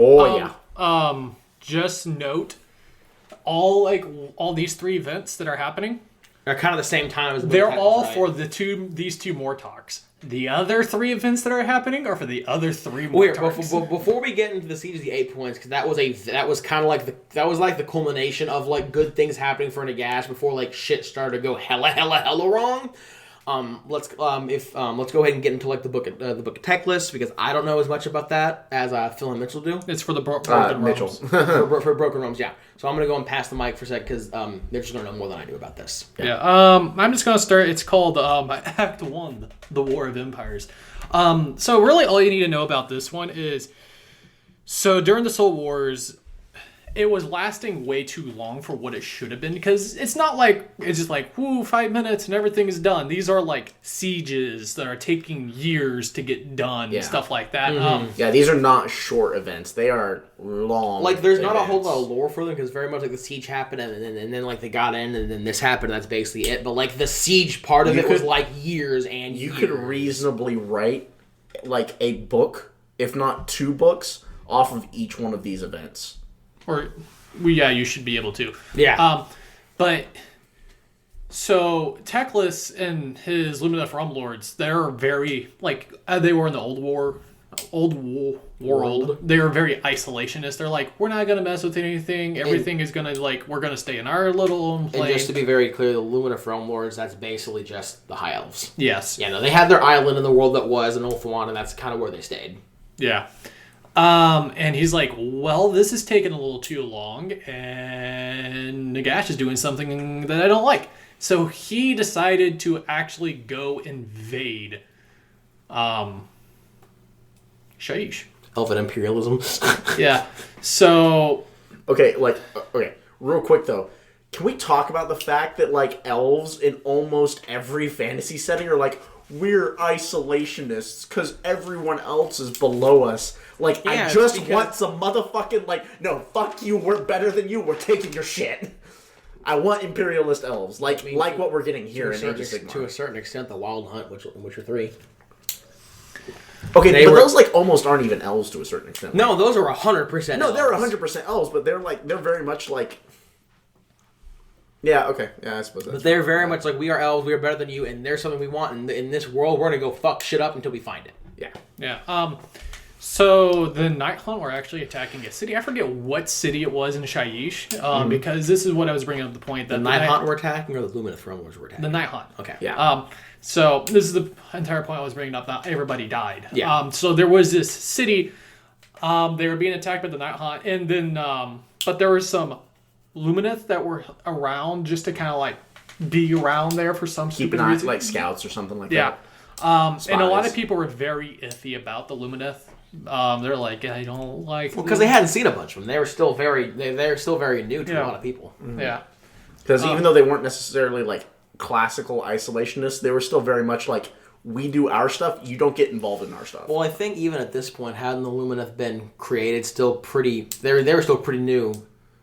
Just note, all these 3 events that are happening, they're kind of the same time as they're all for these 2 Mortarks. The other 3 events that are happening are for the other 3 Mortarks. Before we get into the Siege of the 8 Points, because that was kind of like the culmination of like good things happening for Nagash before like shit started to go hella wrong. Let's go ahead and get into like the book of Teclis, because I don't know as much about that as Phil and Mitchell do. It's for the Broken Mitchell. Realms. for Broken Realms, yeah. So I'm gonna go and pass the mic for a sec because they're just gonna know more than I do about this. Yeah. I'm just gonna start. It's called Act 1, The War of Empires. So really, all you need to know about this one is, so during the Soul Wars, it was lasting way too long for what it should have been, because it's not like it's just like 5 minutes and everything is done. These are like sieges that are taking years to get done, stuff like that. Mm-hmm. These are not short events; they are long. Like there's not a whole lot of lore for them, because very much like the siege happened and then like they got in and then this happened. And that's basically it. But like the siege part of it was like years and you years. could reasonably write like a book, if not 2 books, off of each one of these events. You should be able to. Yeah. But so Teclis and his Lumineth Rumlords, they're very like they were in the old world. They were very isolationist. They're like, we're not gonna mess with anything. Everything is gonna we're gonna stay in our little lane. And just to be very clear, the Lumineth Realmlords, that's basically just the High Elves. Yes. Yeah. No, they had their island in the world that was in Ulthuan, and that's kind of where they stayed. Yeah. And he's like, well, this is taking a little too long, and Nagash is doing something that I don't like. So he decided to actually go invade Shaiish. Elven imperialism. Yeah. So... Okay, real quick, though. Can we talk about the fact that, like, elves in almost every fantasy setting are like, we're isolationists because everyone else is below us. Like, I just want some motherfucking, like, no, fuck you, we're better than you, we're taking your shit. I want imperialist elves, like what we're getting here in Age of Sigmar. To a certain extent, the Wild Hunt, Witcher 3. Okay, but those, like, almost aren't even elves to a certain extent. No, those are 100% No, elves. they're 100% elves, but they're very much like... Yeah, okay. Yeah, I suppose that's... But they're very much like, we are elves, we are better than you, and there's something we want, and in this world, we're going to go fuck shit up until we find it. Yeah. Yeah. So the Night Hunt were actually attacking a city. I forget what city it was in Shaiish, because this is what I was bringing up the point. That the Night Hunt were attacking, or the Lumineth Realmlords were attacking? The Night Hunt. Okay. Yeah. So this is the entire point I was bringing up. Not everybody died. Yeah. So there was this city. They were being attacked by the Night Hunt, and then but there were some Lumineth that were around just to kind of like be around there for some stupid reason. Like scouts or something like that. Yeah. And a lot of people were very iffy about the Lumineth. They're like, I don't like. Well, because they hadn't seen a bunch of them. They were still very new to a lot of people. Mm-hmm. Yeah. Because even though they weren't necessarily like classical isolationists, they were still very much like, we do our stuff, you don't get involved in our stuff. Well, I think even at this point, hadn't the Lumineth been created, they were still pretty new.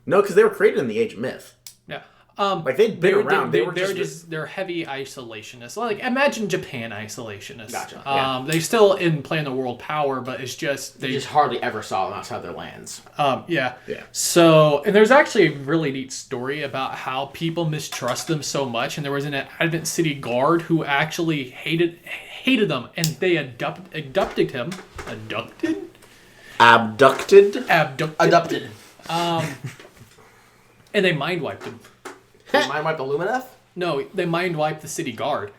No, because they were created in the Age of Myth. Yeah. Like they'd been around. They're heavy isolationists. Like imagine Japan isolationists. Gotcha. They still in plan the world power, but it's just They just hardly ever saw them outside their lands. Yeah. Yeah. So, and there's actually a really neat story about how people mistrust them so much, and there was an Advent City guard who actually hated them, and they abducted him. Abducted. And they mind wiped him. They mind wipe the Lumineth? No, they mind wiped the city guard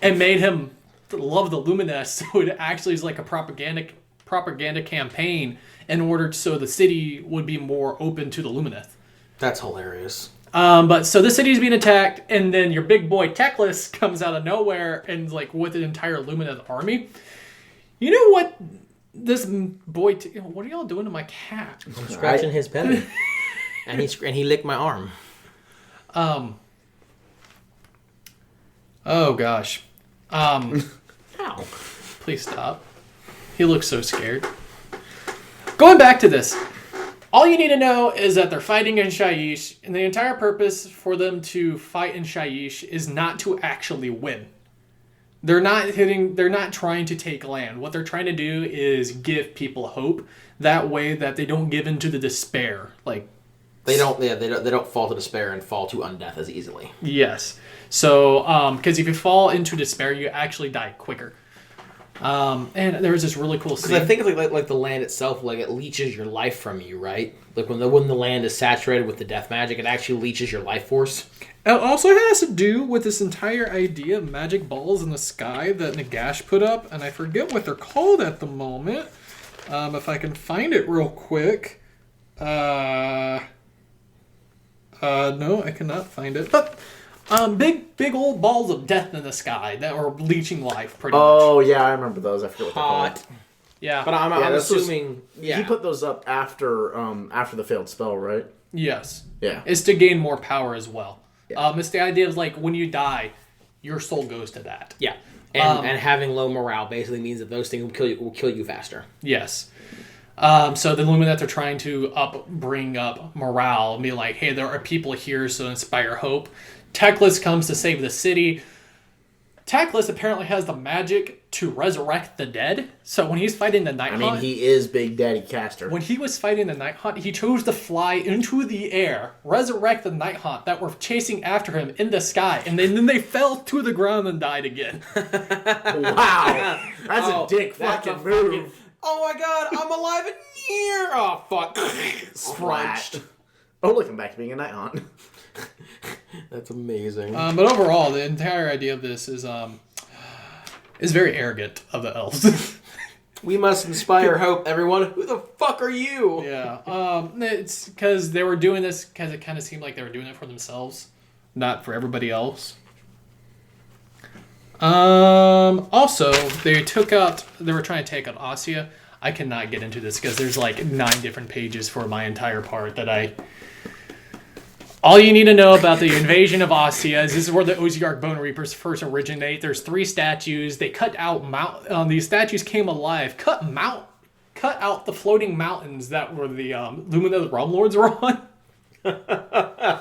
and made him love the Lumineth, so it actually is like a propaganda campaign in order so the city would be more open to the Lumineth. That's hilarious. But so the city's being attacked, and then your big boy Teclis comes out of nowhere and like with an entire Lumineth army. You know what? This boy, what are y'all doing to my cat? I'm scratching his belly, and he licked my arm. Oh gosh. Ow. Please stop. He looks so scared. Going back to this. All you need to know is that they're fighting in Shyish, and the entire purpose for them to fight in Shyish is not to actually win. They're not trying to take land. What they're trying to do is give people hope. That way that they don't give into the despair. Like they don't fall to despair and fall to undeath as easily. Yes. So, because if you fall into despair, you actually die quicker. And there was this really cool scene. Because I think like the land itself, like it leeches your life from you, right? Like when the land is saturated with the death magic, it actually leeches your life force. It also has to do with this entire idea of magic balls in the sky that Nagash put up, and I forget what they're called at the moment. If I can find it real quick. No, I cannot find it. But big old balls of death in the sky that were leeching life pretty much. Oh yeah, I remember those. I forget what they're called. Yeah. But I'm assuming he put those up after the failed spell, right? Yes. Yeah. It's to gain more power as well. Yeah. It's the idea of like when you die, your soul goes to that. Yeah. And having low morale basically means that those things will kill you faster. Yes. So the Lumineth are trying to bring up morale and be like, hey, there are people here, so inspire hope. Teclis comes to save the city. Teclis apparently has the magic to resurrect the dead. So when he's fighting the Night Hunt... I mean, he is Big Daddy Caster. When he was fighting the Night Hunt, he chose to fly into the air, resurrect the Night Hunt that were chasing after him in the sky, and then they fell to the ground and died again. Wow. That's a dick fucking move. Oh my god, I'm alive in here! Oh, fuck. Scratched. Oh, look, I'm back to being a Night Hunt. That's amazing. But overall, the entire idea of this is very arrogant of the elves. We must inspire hope, everyone. Who the fuck are you? Yeah. It's because they were doing this because it kind of seemed like they were doing it for themselves, not for everybody else. Also, they were trying to take out Ossia. I cannot get into this because there's like 9 different pages for my entire part that all you need to know about the invasion of Ossia is this is where the Oziark Bone Reapers first originate. There's 3 statues. They cut out these statues came alive. Cut out the floating mountains that were the Lumineth Realm Lords were on. And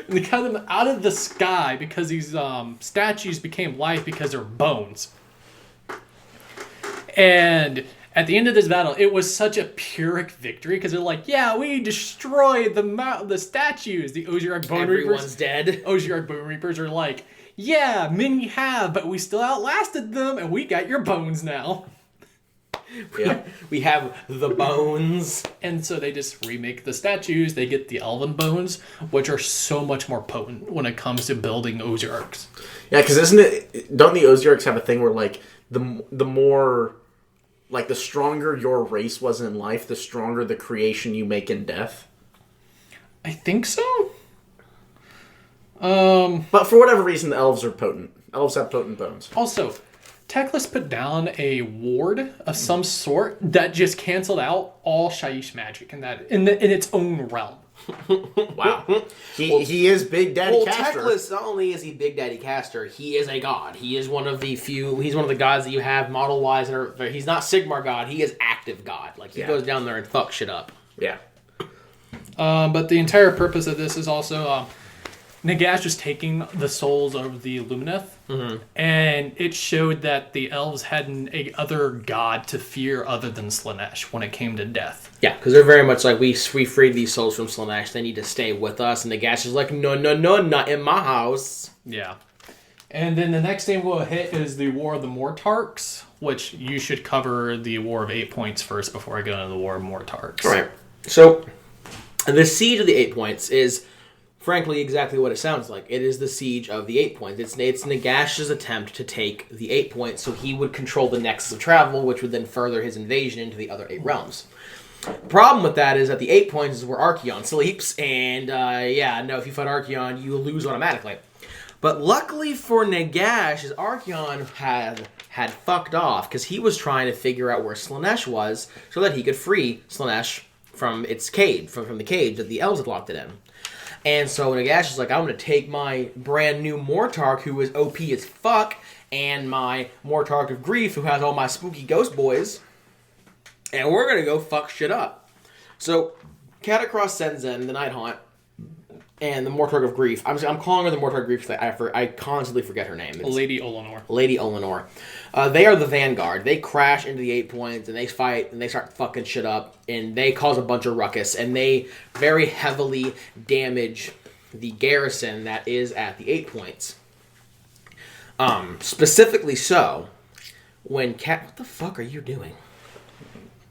they cut them out of the sky because these statues became life because they're bones. And at the end of this battle, it was such a Pyrrhic victory because they're like, yeah, we destroyed the statues. The Oziark Bone Reapers. Everyone's dead. Oziark Bone Reapers are like, yeah, many have, but we still outlasted them, and we got your bones now. Yeah, we have the bones. And so they just remake the statues. They get the elven bones, which are so much more potent when it comes to building Oziarks. Yeah, because don't the Oziarks have a thing where like the more... Like, the stronger your race was in life, the stronger the creation you make in death? I think so. But for whatever reason, the elves are potent. Elves have potent bones. Also, Teclis put down a ward of some sort that just canceled out all Shyish magic in its own realm. Wow. He is Big Daddy Caster. Teclis, not only is he Big Daddy Caster, he is a god. He is one of the gods that you have model-wise. He's not Sigmar god, he is active god. Like, he goes down there and fucks shit up. Yeah. But the entire purpose of this is also... Nagash was taking the souls of the Lumineth, and it showed that the elves hadn't a other god to fear other than Slaanesh when it came to death. Yeah, because they're very much like, we freed these souls from Slaanesh, they need to stay with us, and Nagash is like, no, not in my house. Yeah. And then the next thing we'll hit is the War of the Mortarks, which you should cover the War of 8 Points first before I go into the War of Mortarks. All right. So, the Siege of the 8 Points is, frankly, exactly what it sounds like. It is the Siege of the 8 Points. It's Nagash's attempt to take the 8 Points so he would control the Nexus of Travel, which would then further his invasion into the other 8 realms. The problem with that is that the 8 Points is where Archaon sleeps, and if you fight Archaon, you lose automatically. But luckily for Nagash, his Archaon had fucked off, because he was trying to figure out where Slaanesh was so that he could free Slaanesh from its cage, from the cage that the elves had locked it in. And so Nagash is like, I'm going to take my brand new Mortark, who is OP as fuck, and my Mortark of Grief, who has all my spooky ghost boys, and we're going to go fuck shit up. So Catacross sends in the Night Haunt and the Mortark of Grief. I'm calling her the Mortark of Grief because I constantly forget her name. It's Lady Olenor. Lady Olenor. They are the vanguard. They crash into the 8 Points, and they fight, and they start fucking shit up, and they cause a bunch of ruckus, and they very heavily damage the garrison that is at the 8 Points. Specifically so, when what the fuck are you doing?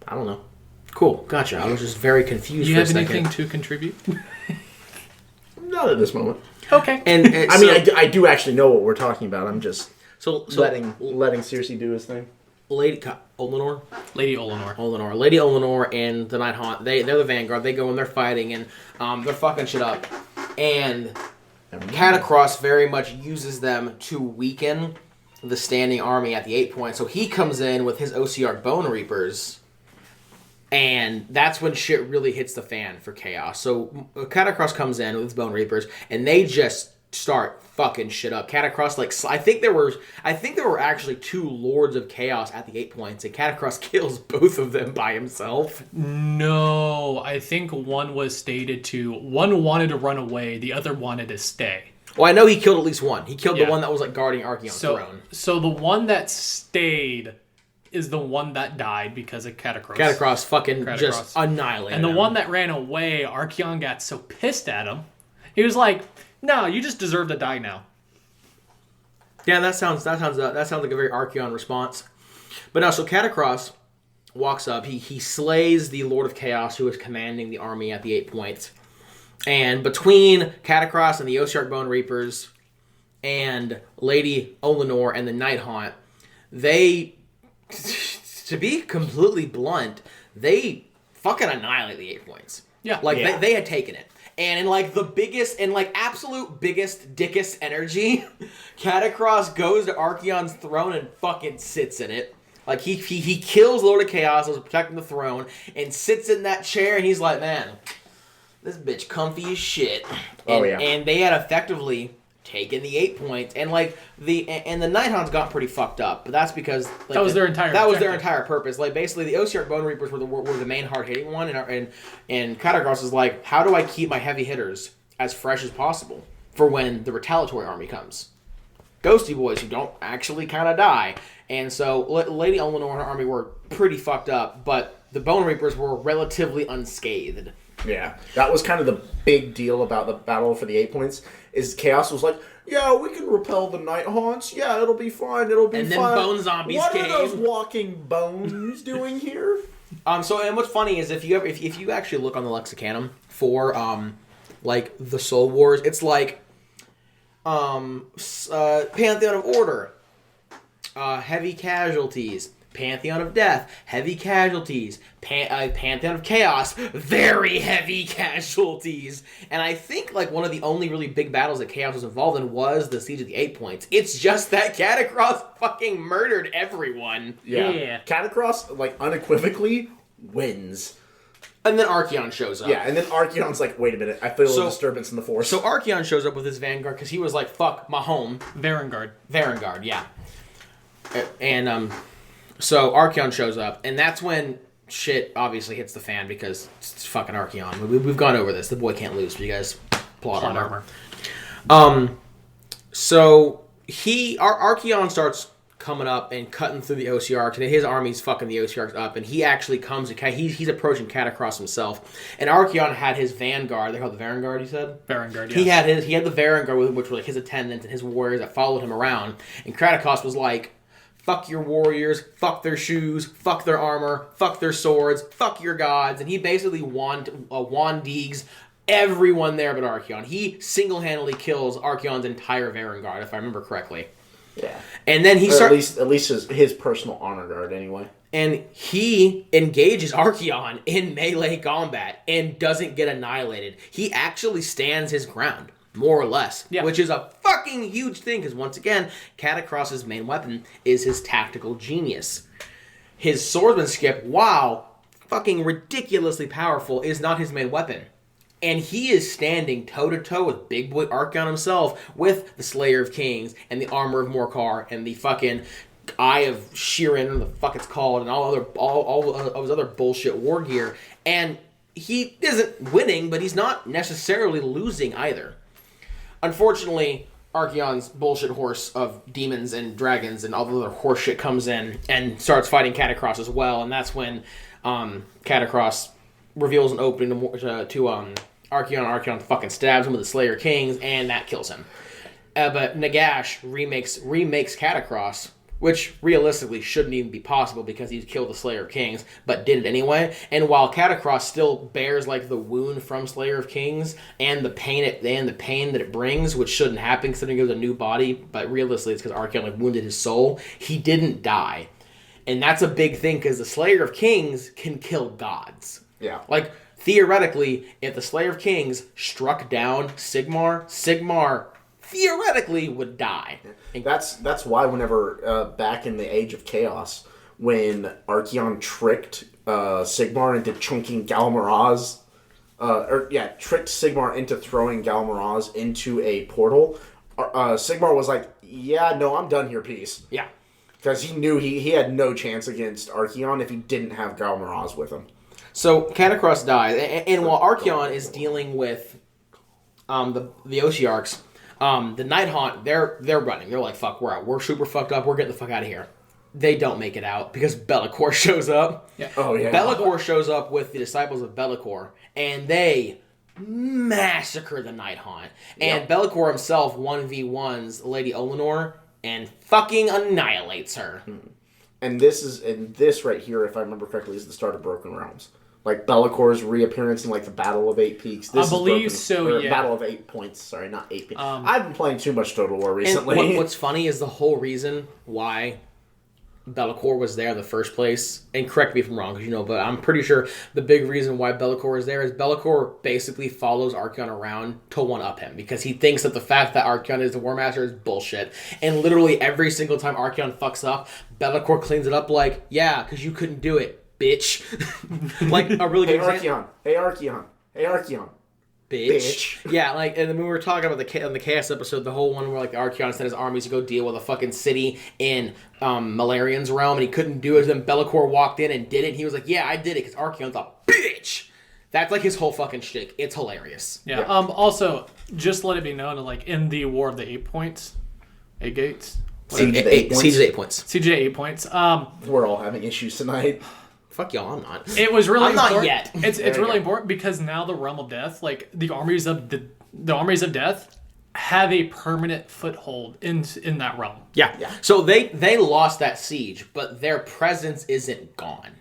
I don't know. Cool, gotcha. I was just very confused Do you for a have second. anything to contribute? Not at this moment. Okay. And I mean, I do actually know what we're talking about. I'm just so letting Cersei do his thing. Lady Olenor? Lady Olenor. Lady Olenor and the Night Haunt, they're the vanguard. They go and they're fighting, and they're fucking shit up. And Catacross very much uses them to weaken the standing army at the 8 Points. So he comes in with his OCR Bone Reapers, and that's when shit really hits the fan for Chaos. So Catacross comes in with his Bone Reapers, and they just start fucking shit up. Catacross, I think there were actually 2 Lords of Chaos at the 8 Points, and Catacross kills both of them by himself. No, I think one was stated to... One wanted to run away, the other wanted to stay. Well, I know he killed at least one. He killed the one that was guarding Archaon's throne. So the one that stayed is the one that died because of Catacross. Catacross fucking just annihilated And the him. one that ran away, Archaon got so pissed at him, he was like, "No, you just deserve to die now." Yeah, that sounds like a very Archaon response. But no, so Catacross walks up. He slays the Lord of Chaos, who is commanding the army at the 8 Points. And between Catacross and the Osiark Bone Reapers and Lady Olenor and the Night Haunt, they, to be completely blunt, they fucking annihilate the 8 Points. Yeah. They had taken it. And in the biggest, absolute biggest, dickest energy, Catacross goes to Archaon's throne and fucking sits in it. He kills Lord of Chaos, who's protecting the throne, and sits in that chair, and he's like, man, this bitch comfy as shit. And they had effectively taken the 8 Points, and the Nighthounds got pretty fucked up, but that's because that was their entire purpose. Basically, the Osiark Bone Reapers were the main hard hitting one, and Catacross is like, how do I keep my heavy hitters as fresh as possible for when the retaliatory army comes? Ghosty boys who don't actually kind of die. And so Lady Olenor and her army were pretty fucked up, but the Bone Reapers were relatively unscathed. Yeah, that was kind of the big deal about the battle for the 8 Points, is Chaos was like, yeah, we can repel the Night Haunts. Yeah, it'll be fine. It'll be fine. And then Bone Zombies came. What are those walking bones doing here? And what's funny is if you actually look on the Lexicanum for the Soul Wars, it's Pantheon of Order, heavy casualties. Pantheon of Death, heavy casualties. Pantheon of Chaos, very heavy casualties. And I think one of the only really big battles that Chaos was involved in was the Siege of the 8 Points. It's just that Catacross fucking murdered everyone. Yeah. Catacross, unequivocally wins. And then Archaon shows up. Yeah, and then Archaon's like, wait a minute, I feel a disturbance in the force. So Archaon shows up with his vanguard because he was like, fuck, my home. Varangard, yeah. And, so Archaon shows up, and that's when shit obviously hits the fan because it's fucking Archaon. We've gone over this. The boy can't lose, but you guys plot armor. So Archeon starts coming up and cutting through the Osiarchs, and his army's fucking the Osiarchs up, and he actually comes to he's approaching Catacross himself. And Archeon had his vanguard. They're called the Vanguard. You said Vanguard. Yes. He had the Vanguard, which were like his attendants and his warriors that followed him around. And Catacross was like, "Fuck your warriors, fuck their shoes, fuck their armor, fuck their swords, fuck your gods." And he basically Wandigs everyone there but Archeon. He single-handedly kills Archeon's entire Vanguard, if I remember correctly. Yeah. And then he starts... At least his personal honor guard, anyway. And he engages Archeon in melee combat and doesn't get annihilated. He actually stands his ground, more or less. Yeah. Which is a fucking huge thing, because once again, Catacross's main weapon is his tactical genius. His swordsmanship, while fucking ridiculously powerful, is not his main weapon. And he is standing toe-to-toe with Big Boy Archeon himself, with the Slayer of Kings, and the Armor of Morkar, and the fucking Eye of Sheeran, or the fuck it's called, and all of his other bullshit war gear. And he isn't winning, but he's not necessarily losing either. Unfortunately, Archeon's bullshit horse of demons and dragons and all the other horse shit comes in and starts fighting Catacross as well, and that's when Catacross reveals an opening to Archeon. Archeon fucking stabs him with the Slayer Kings, and that kills him. But Nagash remakes Catacross, which realistically shouldn't even be possible because he's killed the Slayer Kings, but did it anyway. And while Catacross still bears like the wound from Slayer of Kings and the pain that it brings, which shouldn't happen considering it was a new body, but realistically it's because Archeon like wounded his soul, he didn't die. And that's a big thing because the Slayer of Kings can kill gods. Yeah. Like, theoretically, if the Slayer of Kings struck down Sigmar theoretically would die. That's why whenever, back in the Age of Chaos, when Archeon tricked Sigmar into chunking Galmaraz, tricked Sigmar into throwing Galmaraz into a portal, Sigmar was like, yeah, no, I'm done here, peace. Yeah. Because he knew he had no chance against Archeon if he didn't have Galmaraz with him. So Catacross dies, and while Archeon is dealing with the Osiarchs, the Night Haunt, they're running. They're like, fuck, we're out. We're super fucked up. We're getting the fuck out of here. They don't make it out because Be'lakor shows up. Yeah. Oh, yeah. Be'lakor shows up with the disciples of Be'lakor, and they massacre the Night Haunt. And Be'lakor himself 1v1s Lady Olenor and fucking annihilates her. And this right here, if I remember correctly, is the start of Broken Realms. Like Bellacor's reappearance in like the Battle of 8 Peaks. I believe so. Yeah. Battle of 8 Points. Sorry, not 8 Peaks. I've been playing too much Total War recently. And what's funny is the whole reason why Be'lakor was there in the first place. And correct me if I'm wrong, because but I'm pretty sure the big reason why Be'lakor is there is Be'lakor basically follows Archeon around to one-up him because he thinks that the fact that Archeon is the War Master is bullshit. And literally every single time Archeon fucks up, Be'lakor cleans it up like, yeah, because you couldn't do it, bitch. Like a really good example. Hey Archeon. Bitch. Yeah, like, and then we were talking about on the Chaos episode, the whole one where like Archeon sent his armies to go deal with a fucking city in Malarian's realm, and he couldn't do it. Then Be'lakor walked in and did it. And he was like, "Yeah, I did it," because Archeon's a bitch. That's like his whole fucking shtick. It's hilarious. Yeah. Also, just let it be known, like in the War of the 8 Points, 8 Gates, Siege of 8 Points. Siege of 8 Points. Siege of 8 Points. We're all having issues tonight. Fuck y'all, I'm not. It was really I'm important. not yet. It's really important because now the Realm of Death, like the armies of death, have a permanent foothold in that realm. Yeah. So they lost that siege, but their presence isn't gone.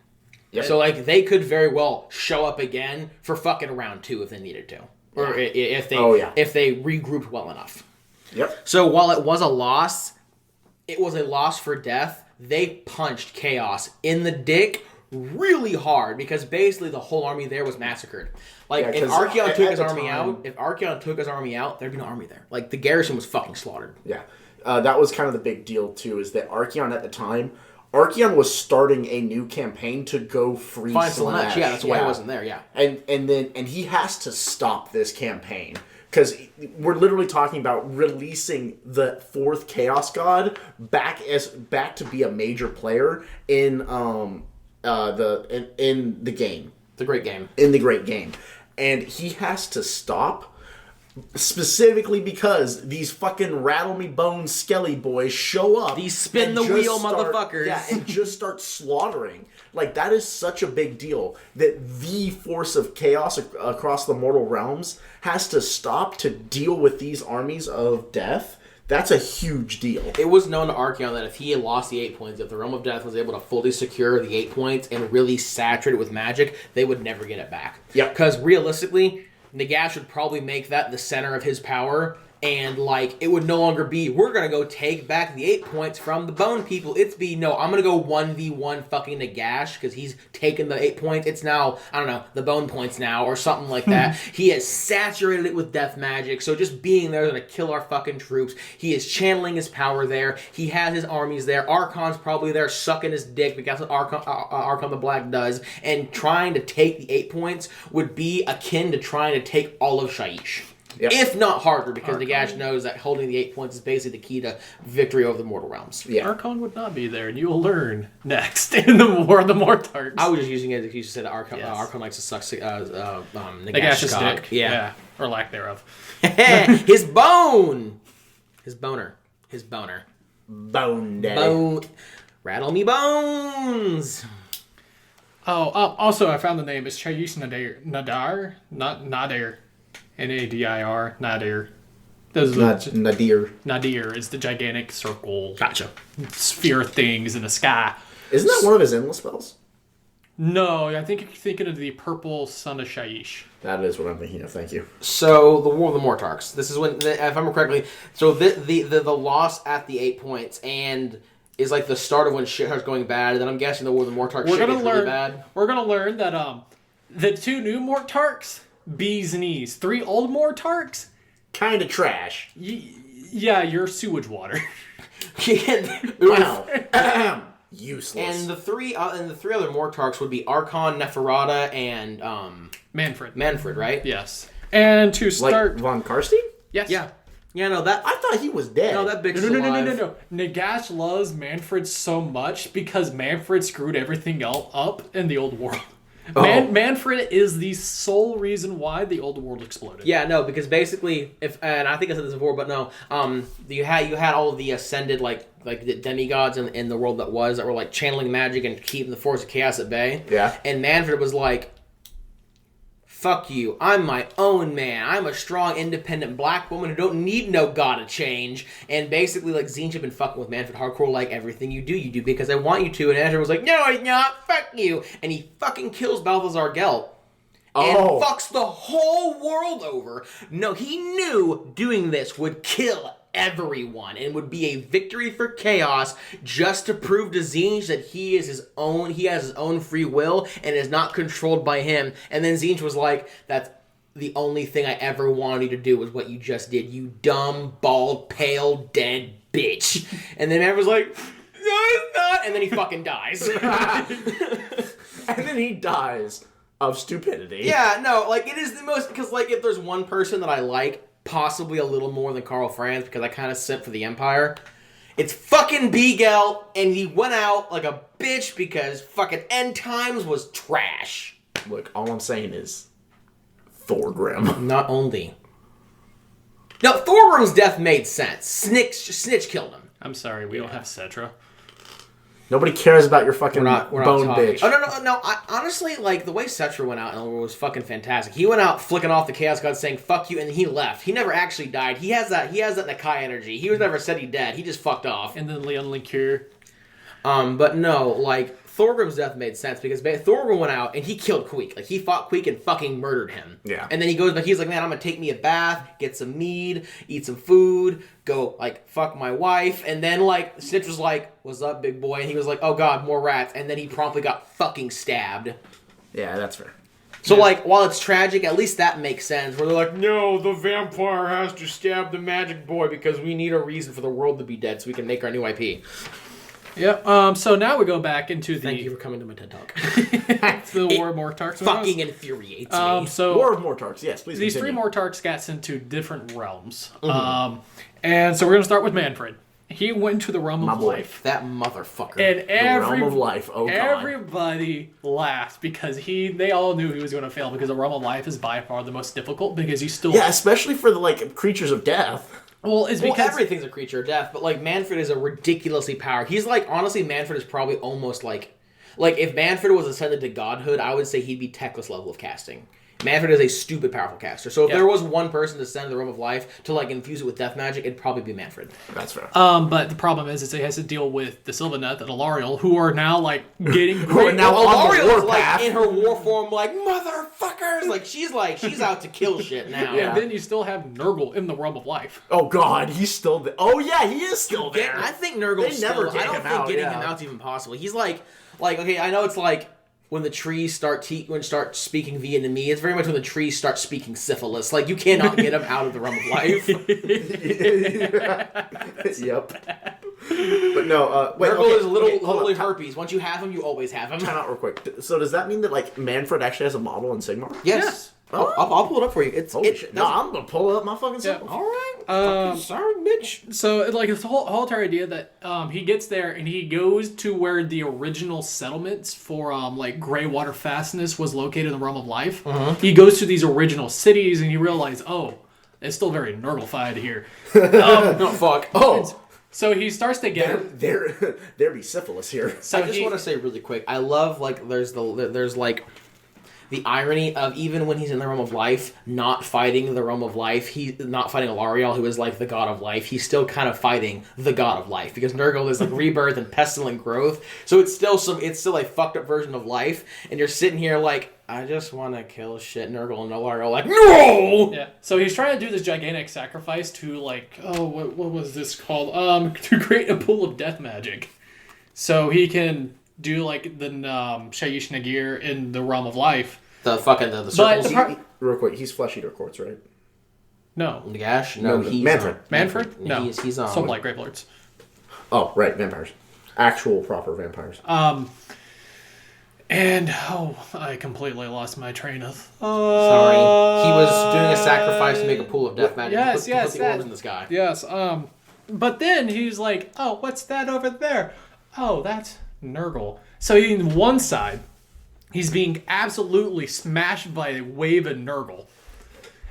Yep. So like they could very well show up again for fucking round 2 if they needed to, or if they regrouped well enough. Yep. So while it was a loss for death. They punched Chaos in the dick really hard because basically the whole army there was massacred. Like if Archeon took his army out, there'd be no army there. Like the garrison was fucking slaughtered. Yeah, that was kind of the big deal too. Is that Archeon at the time? Archeon was starting a new campaign to go free Slaanesh. Yeah, that's why he wasn't there. Yeah, and he has to stop this campaign. Because we're literally talking about releasing the 4th Chaos God back to be a major player in the game. The Great Game. In the Great Game. And he has to stop Specifically because these fucking Rattle Me Bones Skelly boys show up. These spin and the just wheel start- motherfuckers. Yeah, and just start slaughtering. Like, that is such a big deal that the force of chaos across the mortal realms has to stop to deal with these armies of death. That's a huge deal. It was known to Archeon that if he had lost the 8 points, if the Realm of Death was able to fully secure the 8 points and really saturate it with magic, they would never get it back. Yep. Because realistically, Nagash would probably make that the center of his power, and like it would no longer be, we're gonna go take back the 8 points from the Bone people. It's be, no, I'm gonna go 1v1 fucking Nagash because he's taken the 8 points. It's now, I don't know, the Bone points now or something like that. He has saturated it with death magic, so just being there is gonna kill our fucking troops. He is channeling his power there. He has his armies there. Archon's probably there sucking his dick because that's what Archon the Black does. And trying to take the 8 points would be akin to trying to take all of Shaiish. Yep. If not harder, because Nagash knows that holding the 8 points is basically the key to victory over the mortal realms. Yeah. Archon would not be there, and you will learn next in the War of the Mortarks. I was just using it as you said Archon, Archon likes to suck Nagash's dick. cock. Yeah. Or lack thereof. His bone! His boner. His boner. Bone day. Bone. Rattle me bones! Oh, also I found the name. It's Shaiish Nadar? Not Nadir. Nadir. Nadir. Nadir. Nadir is the gigantic circle. Gotcha. Sphere things in the sky. Isn't that one of his endless spells? No, I think you're thinking of the purple son of Shaiish. That is what I'm thinking of, thank you. So, the War of the Mortarks. This is when, if I remember correctly, so the loss at the 8 points and is like the start of when shit starts going bad, and then I'm guessing the War of the Mortarks shit gets really bad. We're gonna learn that the 2 new Mortarks, bees and E's. 3 old Mortarks, kind of trash. Yeah, you're sewage water. Wow. Useless. And the three other Mortarks would be Archon, Neferata, and Manfred. Manfred, right? Yes. And to start, like Von Karstein? yes. Yeah. Yeah, no, that I thought he was dead. no, that bitch is No. alive. Nagash loves Manfred so much because Manfred screwed everything else up in the old world. Oh. Manfred is the sole reason why the old world exploded. Yeah, no, because basically, and I think I said this before, but no, you had all of the ascended like the demigods in the world that were like channeling magic and keeping the force of chaos at bay. Yeah. And Manfred was like, fuck you, I'm my own man. I'm a strong, independent black woman who don't need no god to change. And basically, like, Tzeentch had been fucking with Manfred hardcore, like, everything you do because I want you to. And Manfred was like, no, he's not, fuck you. And he fucking kills Balthazar Gelt. And fucks the whole world over. No, he knew doing this would kill everyone and would be a victory for chaos just to prove to Tzeentch that he has his own free will and is not controlled by him. And then Tzeentch was like, that's the only thing I ever wanted you to do was what you just did, you dumb, bald, pale, dead bitch. And then everyone's like, no, it's not. And then he fucking dies. And then he dies of stupidity. Yeah, no, like, it is the most, because, like, if there's one person that I like, possibly a little more than Karl Franz, because I kind of simp for the Empire, it's fucking Beagel, and he went out like a bitch because fucking End Times was trash. Look, all I'm saying is Thorgrim. Not only. No, Thorgrim's death made sense. Snitch killed him. I'm sorry, we don't have Cetra. Nobody cares about your fucking we're not bone talking. bitch. Oh, no. I, honestly, like, the way Cetra went out and was fucking fantastic. He went out flicking off the Chaos God saying, fuck you, and he left. He never actually died. He has that Nakai energy. He was never said he dead. He just fucked off. And then Leon Lincure. But no, like, Thorgrim's death made sense because Thorgrim went out and he killed Queek. Like, he fought Queek and fucking murdered him. Yeah. And then he goes back, he's like, man, I'm gonna take me a bath, get some mead, eat some food, go, like, fuck my wife. And then, like, Snitch was like, what's up, big boy? And he was like, oh god, more rats. And then he promptly got fucking stabbed. Yeah, that's fair. So, like, while it's tragic, at least that makes sense. Where they're like, no, the vampire has to stab the magic boy because we need a reason for the world to be dead so we can make our new IP. Yeah. So now we go back into the. Thank you for coming to my TED Talk. the War of Mortarks. Fucking infuriates me. So War of Mortarks, yes, please these continue. 3 Mortarks got sent to different realms. And so we're going to start with Manfred. He went to the realm of life. That motherfucker. And realm of life. Oh, God. Everybody laughed because they all knew he was going to fail because the realm of life is by far the most difficult because you still... Yeah, especially for the, like, creatures of death. Well, it's because... everything's a creature of death, but, like, Manfred is a ridiculously powerful... He's, like, honestly, Manfred is probably almost, like... Like, if Manfred was ascended to godhood, I would say he'd be Teclis level of casting. Manfred is a stupid powerful caster. So if there was one person to send the Realm of Life to, like, infuse it with death magic, it'd probably be Manfred. That's fair. But the problem is he has to deal with the Sylvaneth and Alariel, who are now, like, getting... who are now on the Alariel's, warpath. like, in her war form, like, motherfuckers! Like, she's out to kill shit now. Yeah. And then you still have Nurgle in the Realm of Life. Oh, God, he's still there. Oh, yeah, he is still there. I think Nurgle's still... never I don't think getting him out's even possible. He's like, okay, I know it's like... When the trees start speaking Vietnamese, it's very much when the trees start speaking syphilis. Like, you cannot get him out of the realm of life. Yep. But no, wait, Nurgle is literally herpes. Once you have him, you always have him. Time out real quick. So does that mean that, like, Manfred actually has a model in Sigmar? Yes. I'll pull it up for you. Holy shit. No, I'm going to pull up my fucking symbol. All right. Sorry, bitch. So, like, it's the whole entire idea that he gets there and he goes to where the original settlements for, like, Greywater Fastness was located in the Realm of Life. He goes to these original cities and he realizes, it's still very Nurgle-fied here. No, fuck. So he starts to get... There be syphilis here. So I just want to say really quick, I love, like, there's like... The irony of even when he's in the Realm of Life, not fighting the Realm of Life, he's not fighting Alariel, who is like the god of life. He's still kind of fighting the god of life because Nurgle is like rebirth and pestilent growth. So it's still a fucked up version of life. And you're sitting here like, I just want to kill shit. Nurgle and Alariel like, no. Yeah. So he's trying to do this gigantic sacrifice to like, what was this called? To create a pool of death magic, so he can do like the Shaiish Nagir in the Realm of Life. The circles. Real quick, he's Flesh Eater Quartz, right? No. Nagash? No, he's... Manfred. Manfred? No. He's Soulblight Gravelords. Oh, right, vampires. Actual proper vampires. And, I completely lost my train of... Sorry. He was doing a sacrifice to make a pool of death magic. Yes, to put the orbs in the sky. Yes, but then he's like, what's that over there? Oh, that's Nurgle. So in one side, he's being absolutely smashed by a wave of Nurgle.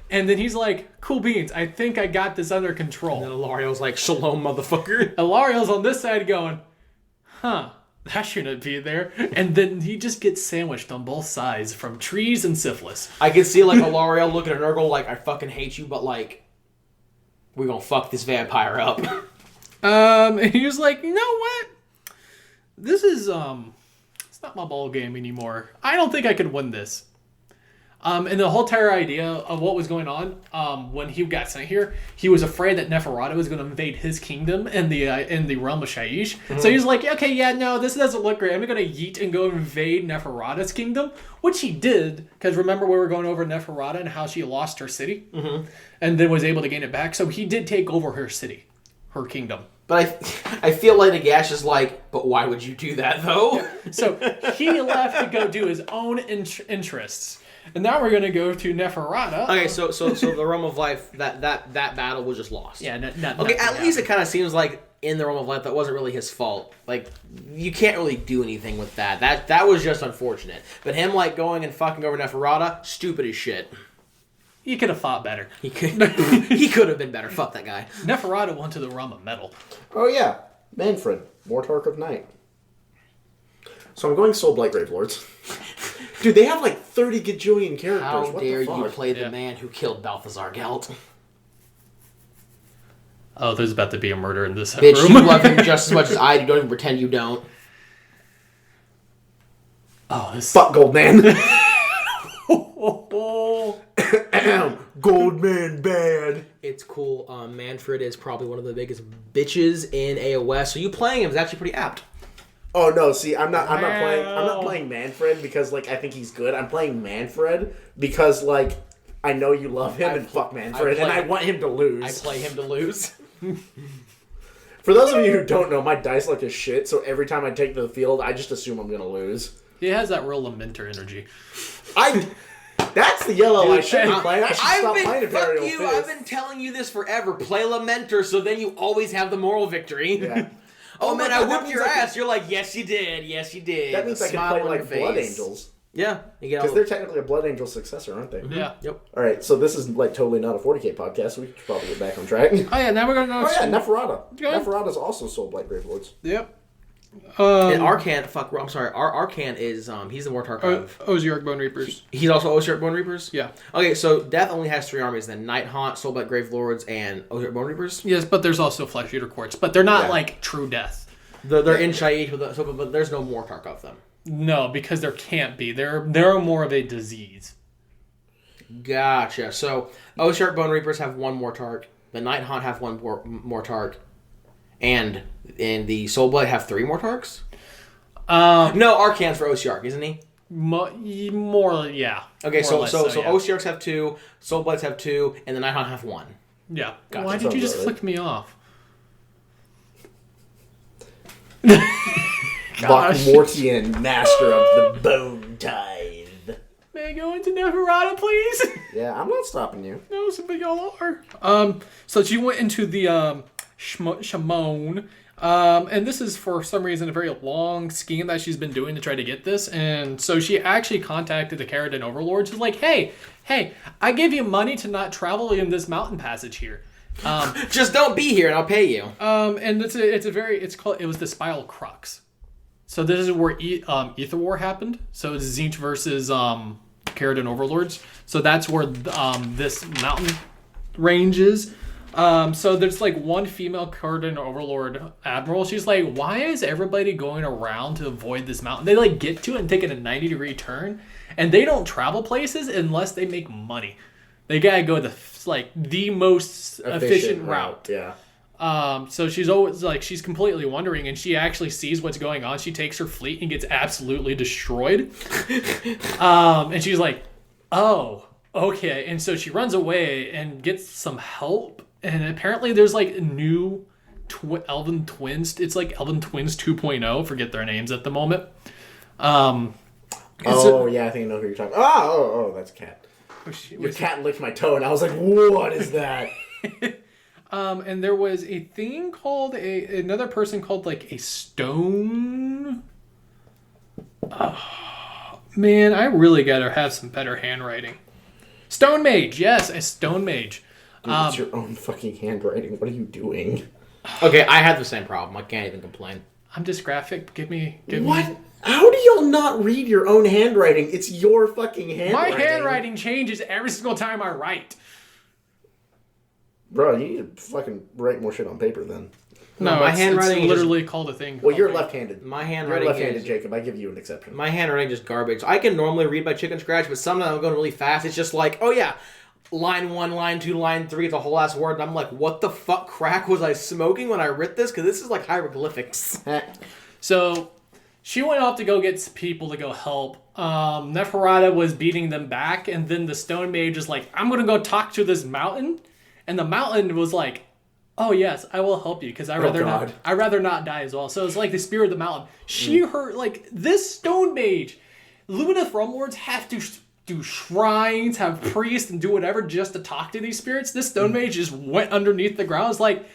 And then he's like, cool beans, I think I got this under control. And then Alariel's like, shalom, motherfucker. Alariel's on this side going, that shouldn't be there. And then he just gets sandwiched on both sides from trees and syphilis. I can see, like, Alariel looking at Nurgle like, I fucking hate you, but, like, we're gonna fuck this vampire up. And he was like, you know what? This is, it's not my ball game anymore. I don't think I could win this. And the whole entire idea of what was going on when he got sent here, he was afraid that Neferata was going to invade his kingdom in the realm of Shaiish. Mm-hmm. So he was like, okay, yeah, no, this doesn't look great. I'm going to yeet and go invade Neferata's kingdom, which he did, because remember we were going over Neferata and how she lost her city, and then was able to gain it back. So he did take over her city, her kingdom. But I feel like Nagash is like, but why would you do that, though? Yeah. So he left to go do his own interests. And now we're going to go to Neferata. Okay, so the Realm of Life, that battle was just lost. Yeah, at least it kind of seems like in the Realm of Life that wasn't really his fault. Like, you can't really do anything with that. That was just unfortunate. But him, like, going and fucking over Neferata, stupid as shit. He could have fought better. He could have been better. Fuck that guy. Neferata went to the realm of metal. Oh yeah, Manfred, Mortarch of Night. So I'm going Soulblight Gravelords. Dude, they have like 30 gajillion characters. How what dare the fuck? you play the man who killed Balthazar Gelt? Oh, there's about to be a murder in this Bitch, room. you love him just as much as I do. Don't even pretend you don't. Oh, this... Fuck Goldman. Goldman bad. It's cool. Manfred is probably one of the biggest bitches in AOS, so you playing him is actually pretty apt. Oh no, see, I'm not playing Manfred because like I think he's good. I'm playing Manfred because like I know you love him and fuck Manfred and I want him to lose. I play him to lose. For those of you who don't know, my dice luck is shit, so every time I take to the field, I just assume I'm gonna lose. He has that real Lamenter energy. That's the yellow I should be Dude, playing. I should stop playing Imperial fuck you. Fist. I've been telling you this forever. Play Lamenter, so then you always have the moral victory. Yeah. Oh, my man, God, I that whooped means your I can- ass. You're like, yes, you did. Yes, you did. That means I can Smile play on like your Blood face. Angels. Yeah. You get Because all... they're technically a Blood Angel successor, aren't they? Yeah. Yep. All right, so this is like totally not a 40k podcast, so we should probably get back on track. Oh yeah, now we're gonna know. Oh yeah, Neferata. Go ahead. Neferata's also Soulblight Gravelords. Yep. And Arcan, I'm sorry, Arcan is, he's the Mortarch of... Osiark Bone Reapers. He's also Osiark Bone Reapers? Yeah. Okay, so Death only has 3 armies then. Night Haunt, Soulblight Gravelords, and Osiark Bone Reapers? Yes, but there's also Flesh Eater Courts, but they're not Yeah. like true death. They're in Shaiish, but there's no Mortarch of them. No, because there can't be. They're more of a disease. Gotcha. So Osiark Bone Reapers have 1 Mortarch, the Night Haunt have 1 Mortarch, and the Soulblight have 3 Mortarchs? No, Arcan's for Osiark, isn't he? More, yeah. Okay, More or so less, yeah. Osiarks have 2, Soulblights have 2, and the Night Haunt have 1. Yeah. Gotcha. Why did you just Sounds flick me off? Mortian, master of the Bone Tithe. May I go into Neferata, please? Yeah, I'm not stopping you. No, some big y'all are. So she went into the Shimon. And this is for some reason a very long scheme that she's been doing to try to get this. And so she actually contacted the Karadan Overlord. She's like, hey, I give you money to not travel in this mountain passage here. Just don't be here and I'll pay you. And it was the Spiral Crux. So this is where Ether War happened. So it's Tzeentch versus Karadan Overlords. So that's where this mountain range is. So there's like one female Karadan Overlord admiral. She's like, why is everybody going around to avoid this mountain? They like get to it and take it a 90-degree turn, and they don't travel places unless they make money. They gotta go the most efficient route. Yeah. So she's always like, she's completely wondering, and she actually sees what's going on. She takes her fleet and gets absolutely destroyed. And she's like, oh, okay. And so she runs away and gets some help. And apparently there's like new Elven Twins. It's like Elven Twins 2.0. Forget their names at the moment. Yeah, I think I know who you're talking about. Oh, that's Cat. Your cat licked my toe, and I was like, what is that? And there was a thing called another person called like a stone. Oh, man, I really gotta have some better handwriting. Stone Mage, yes, a Stone Mage. Dude, it's your own fucking handwriting. What are you doing? Okay, I had the same problem. I can't even complain. I'm dysgraphic. Give me. What? How do y'all not read your own handwriting? It's your fucking handwriting. My handwriting changes every single time I write. Bro, you need to fucking write more shit on paper then. No, my it's handwriting is literally called a thing. Well, you're called- left-handed. My You're handwriting left-handed, is... Jacob. I give you an exception. My handwriting is garbage. I can normally read by chicken scratch, but sometimes I'm going really fast. It's just like, oh yeah, line 1, line 2, line 3, it's a whole ass word, and I'm like, what the fuck crack was I smoking when I writ this? Because this is like hieroglyphics. So she went off to go get people to go help. Neferata was beating them back, and then the Stone Mage is like, I'm going to go talk to this mountain. And the mountain was like, oh yes, I will help you because I'd rather not die as well. So it's like the spirit of the mountain. She heard like this Stone Mage. Lumineth Rumlords have to do shrines, have priests, and do whatever just to talk to these spirits. This Stone Mage just went underneath the ground. It's like,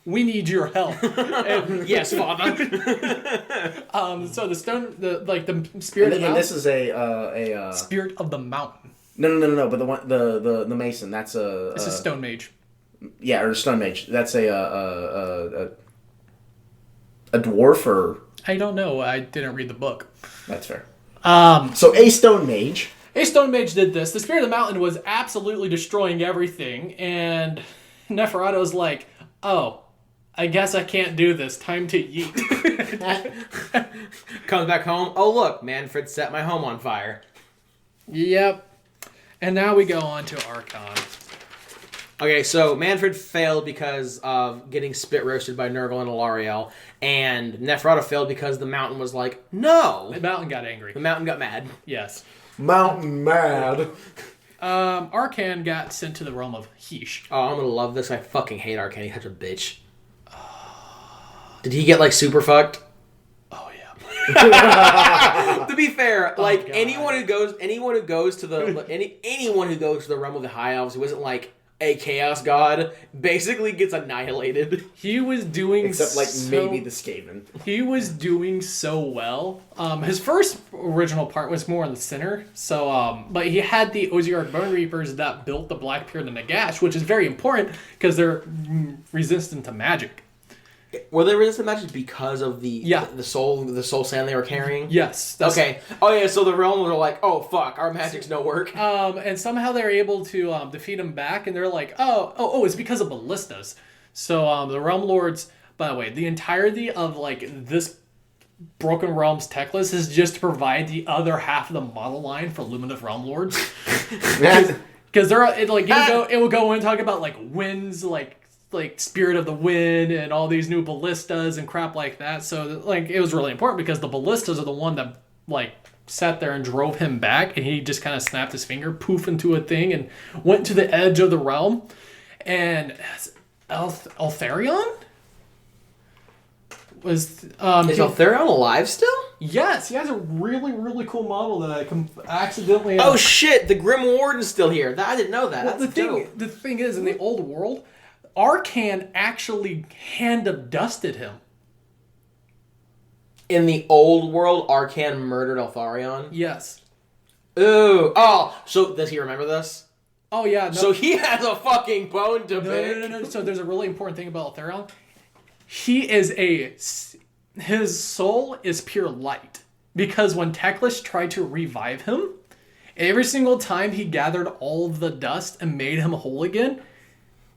we need your help. And, Yes, father. so the spirit and, of the and mountain. this is a Spirit of the mountain. No. But the mason. That's a. This is Stone Mage. Yeah, or Stone Mage. That's a dwarf, or I don't know. I didn't read the book. that's fair. So a Stone Mage. A Stone Mage did this. The Spirit of the Mountain was absolutely destroying everything, and Neferata was like, oh, I guess I can't do this. Time to yeet. Comes back home. Oh look, Manfred set my home on fire. Yep. And now we go on to Archon. Okay, so Manfred failed because of getting spit roasted by Nurgle and Alariel, and Neferata failed because the mountain was like, no! The mountain got angry. The mountain got mad. Yes. Mountain mad. Arcan got sent to the realm of Heesh. Oh, I'm gonna love this. I fucking hate Arcane. He's such a bitch. Did he get, like, super fucked? Oh, yeah. To be fair, like God. anyone who goes to the anyone who goes to the realm of the high elves who isn't like a chaos god basically gets annihilated. He was doing Except like so, maybe the Skaven. He was doing so well. His first original part was more in the center. So, but he had the Osiarch Bone Reapers that built the Black Pyramid and the Nagash, which is very important because they're resistant to magic. Were they resistant magic because of the Yeah. the soul sand they were carrying? Yes. Okay. Oh yeah. So the realm were like, oh fuck, our magic's no work. And somehow they're able to defeat him back, and they're like, oh, it's because of ballistas. So the Realm Lords. By the way, the entirety of like this Broken Realms tech list is just to provide the other half of the model line for Lumineth Realm Lords. Because it will go and talk about like winds, like Spirit of the Wind and all these new ballistas and crap like that. So like it was really important because the ballistas are the one that like sat there and drove him back, and he just kind of snapped his finger, poof, into a thing and went to the edge of the realm. And Eltharion was Is Eltharion alive still? Yes, he has a really, really cool model that I accidentally. Oh shit! The Grim Warden's still here. I didn't know that. Well, That's dope. the thing is, in the old world, Arcan actually hand of dusted him. In the old world, Arcan murdered Eltharion. Yes. Ooh. Oh, so does he remember this? Oh yeah. No. So he has a fucking bone to pick. No. So there's a really important thing about Eltharion. His soul is pure light. Because when Teclis tried to revive him, every single time he gathered all of the dust and made him whole again,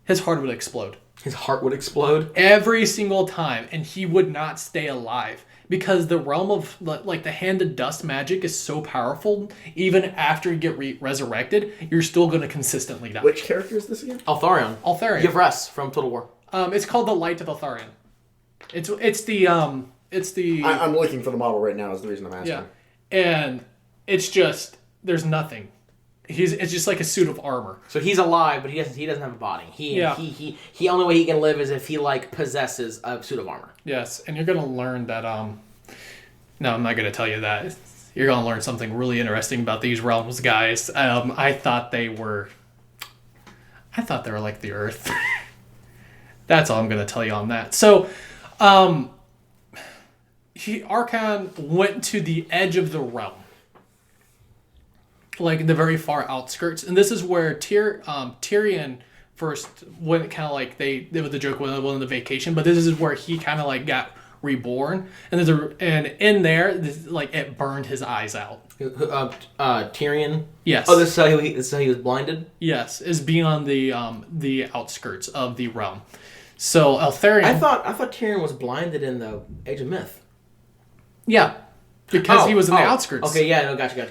his heart would explode. His heart would explode? Every single time, and he would not stay alive. Because the realm of, like, the Hand of Dust magic is so powerful, even after you get resurrected, you're still going to consistently die. Which character is this again? Altharion. Yvres from Total War. It's called the Light of Eltharion. It's the I'm looking for the model right now is the reason I'm asking. Yeah. And it's just, there's nothing. It's just like a suit of armor. So he's alive, but he doesn't have a body. He only way he can live is if he like possesses a suit of armor. Yes, and you're gonna learn that no, I'm not gonna tell you that. You're gonna learn something really interesting about these realms, guys. I thought they were like the Earth. That's all I'm gonna tell you on that. So Archon went to the edge of the realm. Like the very far outskirts, and this is where Tyrion first went. Kind of like they did with the joke when on the vacation, but this is where he kind of like got reborn, and in there, like it burned his eyes out. Tyrion. Yes. Oh, this is how he was blinded. Yes, is beyond the outskirts of the realm. So Eltharion. I thought Tyrion was blinded in the Age of Myth. Yeah. Because he was in the outskirts. Okay, yeah, no, gotcha.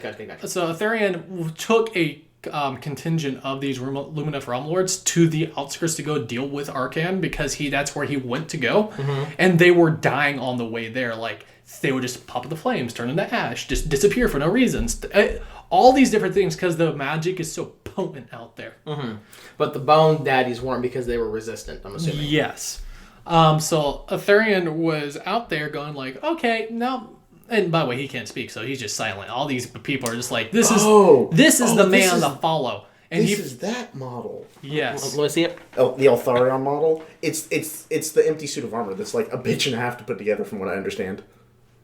So Eltharion took a contingent of these Lumineth Realm Lords to the outskirts to go deal with Arcan because that's where he went to go. Mm-hmm. And they were dying on the way there. Like, they would just pop up the flames, turn into ash, just disappear for no reasons. All these different things because the magic is so potent out there. Mm-hmm. But the Bone Daddies weren't because they were resistant, I'm assuming. Yes. So Eltharion was out there going like, okay, no... And by the way, he can't speak, so he's just silent. All these people are just like, this is the man to follow. And this is that model. Yes. Let me see it. Oh, the Eltharion model. It's the empty suit of armor that's like a bitch and a half to put together, from what I understand.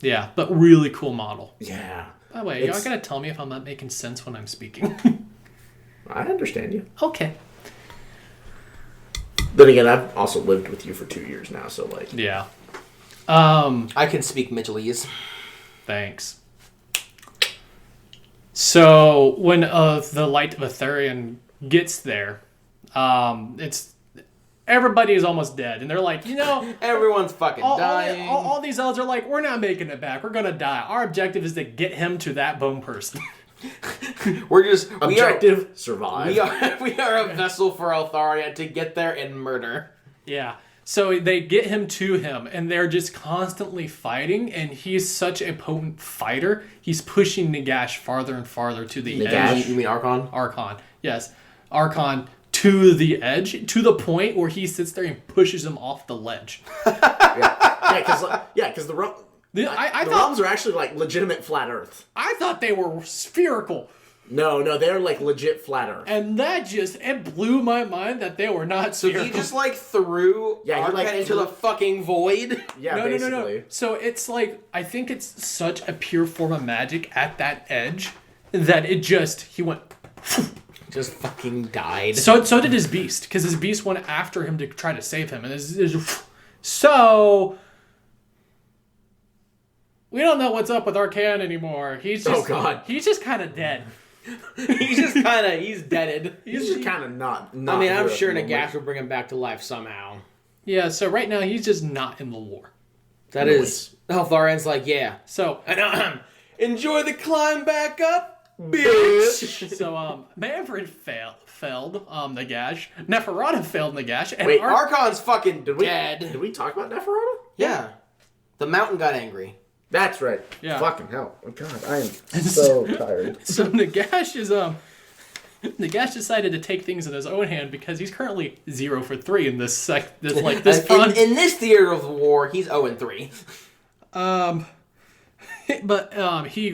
Yeah, but really cool model. Yeah. By the way, y'all gotta tell me if I'm not making sense when I'm speaking. I understand you. Okay. Then again, I've also lived with you for 2 years now, so like. Yeah. I can speak Mitchellese. Thanks. So when the Light of Eltharion gets there, everybody is almost dead, and they're like, everyone's fucking dying. All these elves are like, we're not making it back. We're gonna die. Our objective is to get him to that bone person. Survive. We are a vessel for Eltharion to get there and murder. Yeah. So they get him to him, and they're just constantly fighting, and he's such a potent fighter. He's pushing Nagash farther and farther to the edge. You mean Archon? Archon, yes. Archon to the edge, to the point where he sits there and pushes him off the ledge. Because the The The realms are actually like legitimate flat Earth. I thought they were spherical. No, they're like legit flat Earth. And that it blew my mind that they were not So spherical. he just like threw Arcad into the fucking void. Yeah, basically. No. So it's like, I think it's such a pure form of magic at that edge that he went. Just fucking died. So did his beast, because his beast went after him to try to save him, and so we don't know what's up with Arcane anymore. He's just kind of dead. He's deaded. He's just kind of not. I mean, I'm sure Nagash will bring him back to life somehow. Yeah. So right now he's just not in the lore. That is. Eltharin's like, yeah. So enjoy the climb back up, bitch. So Manfred failed Nagash. Neferata failed Nagash. And Wait, Archon's fucking dead. Did we talk about Neferata? Yeah. The mountain got angry. That's right. Yeah. Fucking hell. Oh god, I am so tired. So Nagash decided to take things in his own hand because he's currently 0 for 3 in this front. In this theater of war, he's 0-3. But he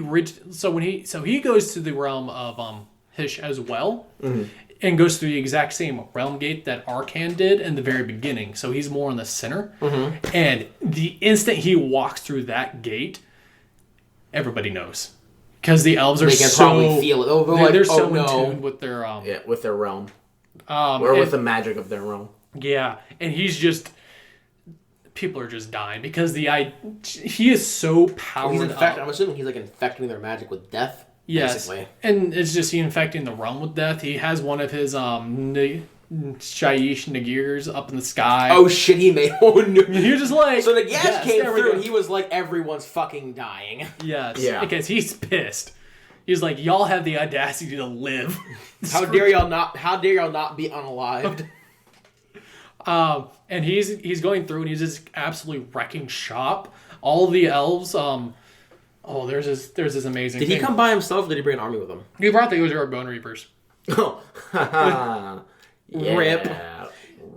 goes to the realm of Hish as well, and goes through the exact same realm gate that Arcan did in the very beginning. So he's more in the center, and the instant he walks through that gate, everybody knows, because the elves are probably feel it. They're so in tune with their with their realm, or with the magic of their realm. Yeah, and he's just. People are just dying because he is so powered up. I'm assuming he's like infecting their magic with death. Yes, basically. And it's just infecting the realm with death. He has one of his Shaiish Nagirs up in the sky. Oh shit, he made one. You're just like... So Nagash came through and he was like, everyone's fucking dying. Yes, yeah. Because he's pissed. He's like, y'all have the audacity to live. How dare y'all not be unalived? And he's going through and he's just absolutely wrecking shop. All the elves, there's this amazing thing. Did he come by himself or did he bring an army with him? He brought the Ozark Bone Reapers. Oh, yeah. Rip.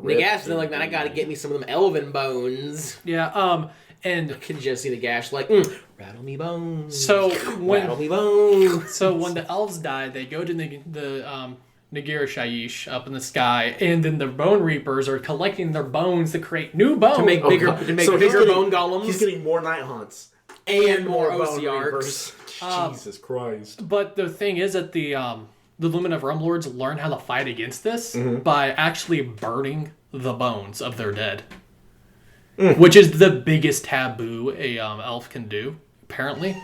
Nagash is like, man, I gotta get me some of them elven bones. Yeah, and I can just see Nagash like, rattle me bones. Rattle me bones. So when the elves die, they go to the Nagira Shaiish up in the sky, and then the Bone Reapers are collecting their bones to create new bones. To make bigger bone golems. He's getting more Night Haunts. And more Osiarchs. Jesus Christ. But the thing is that the Lumen of Realm Lords learn how to fight against this by actually burning the bones of their dead. Which is the biggest taboo a elf can do, apparently.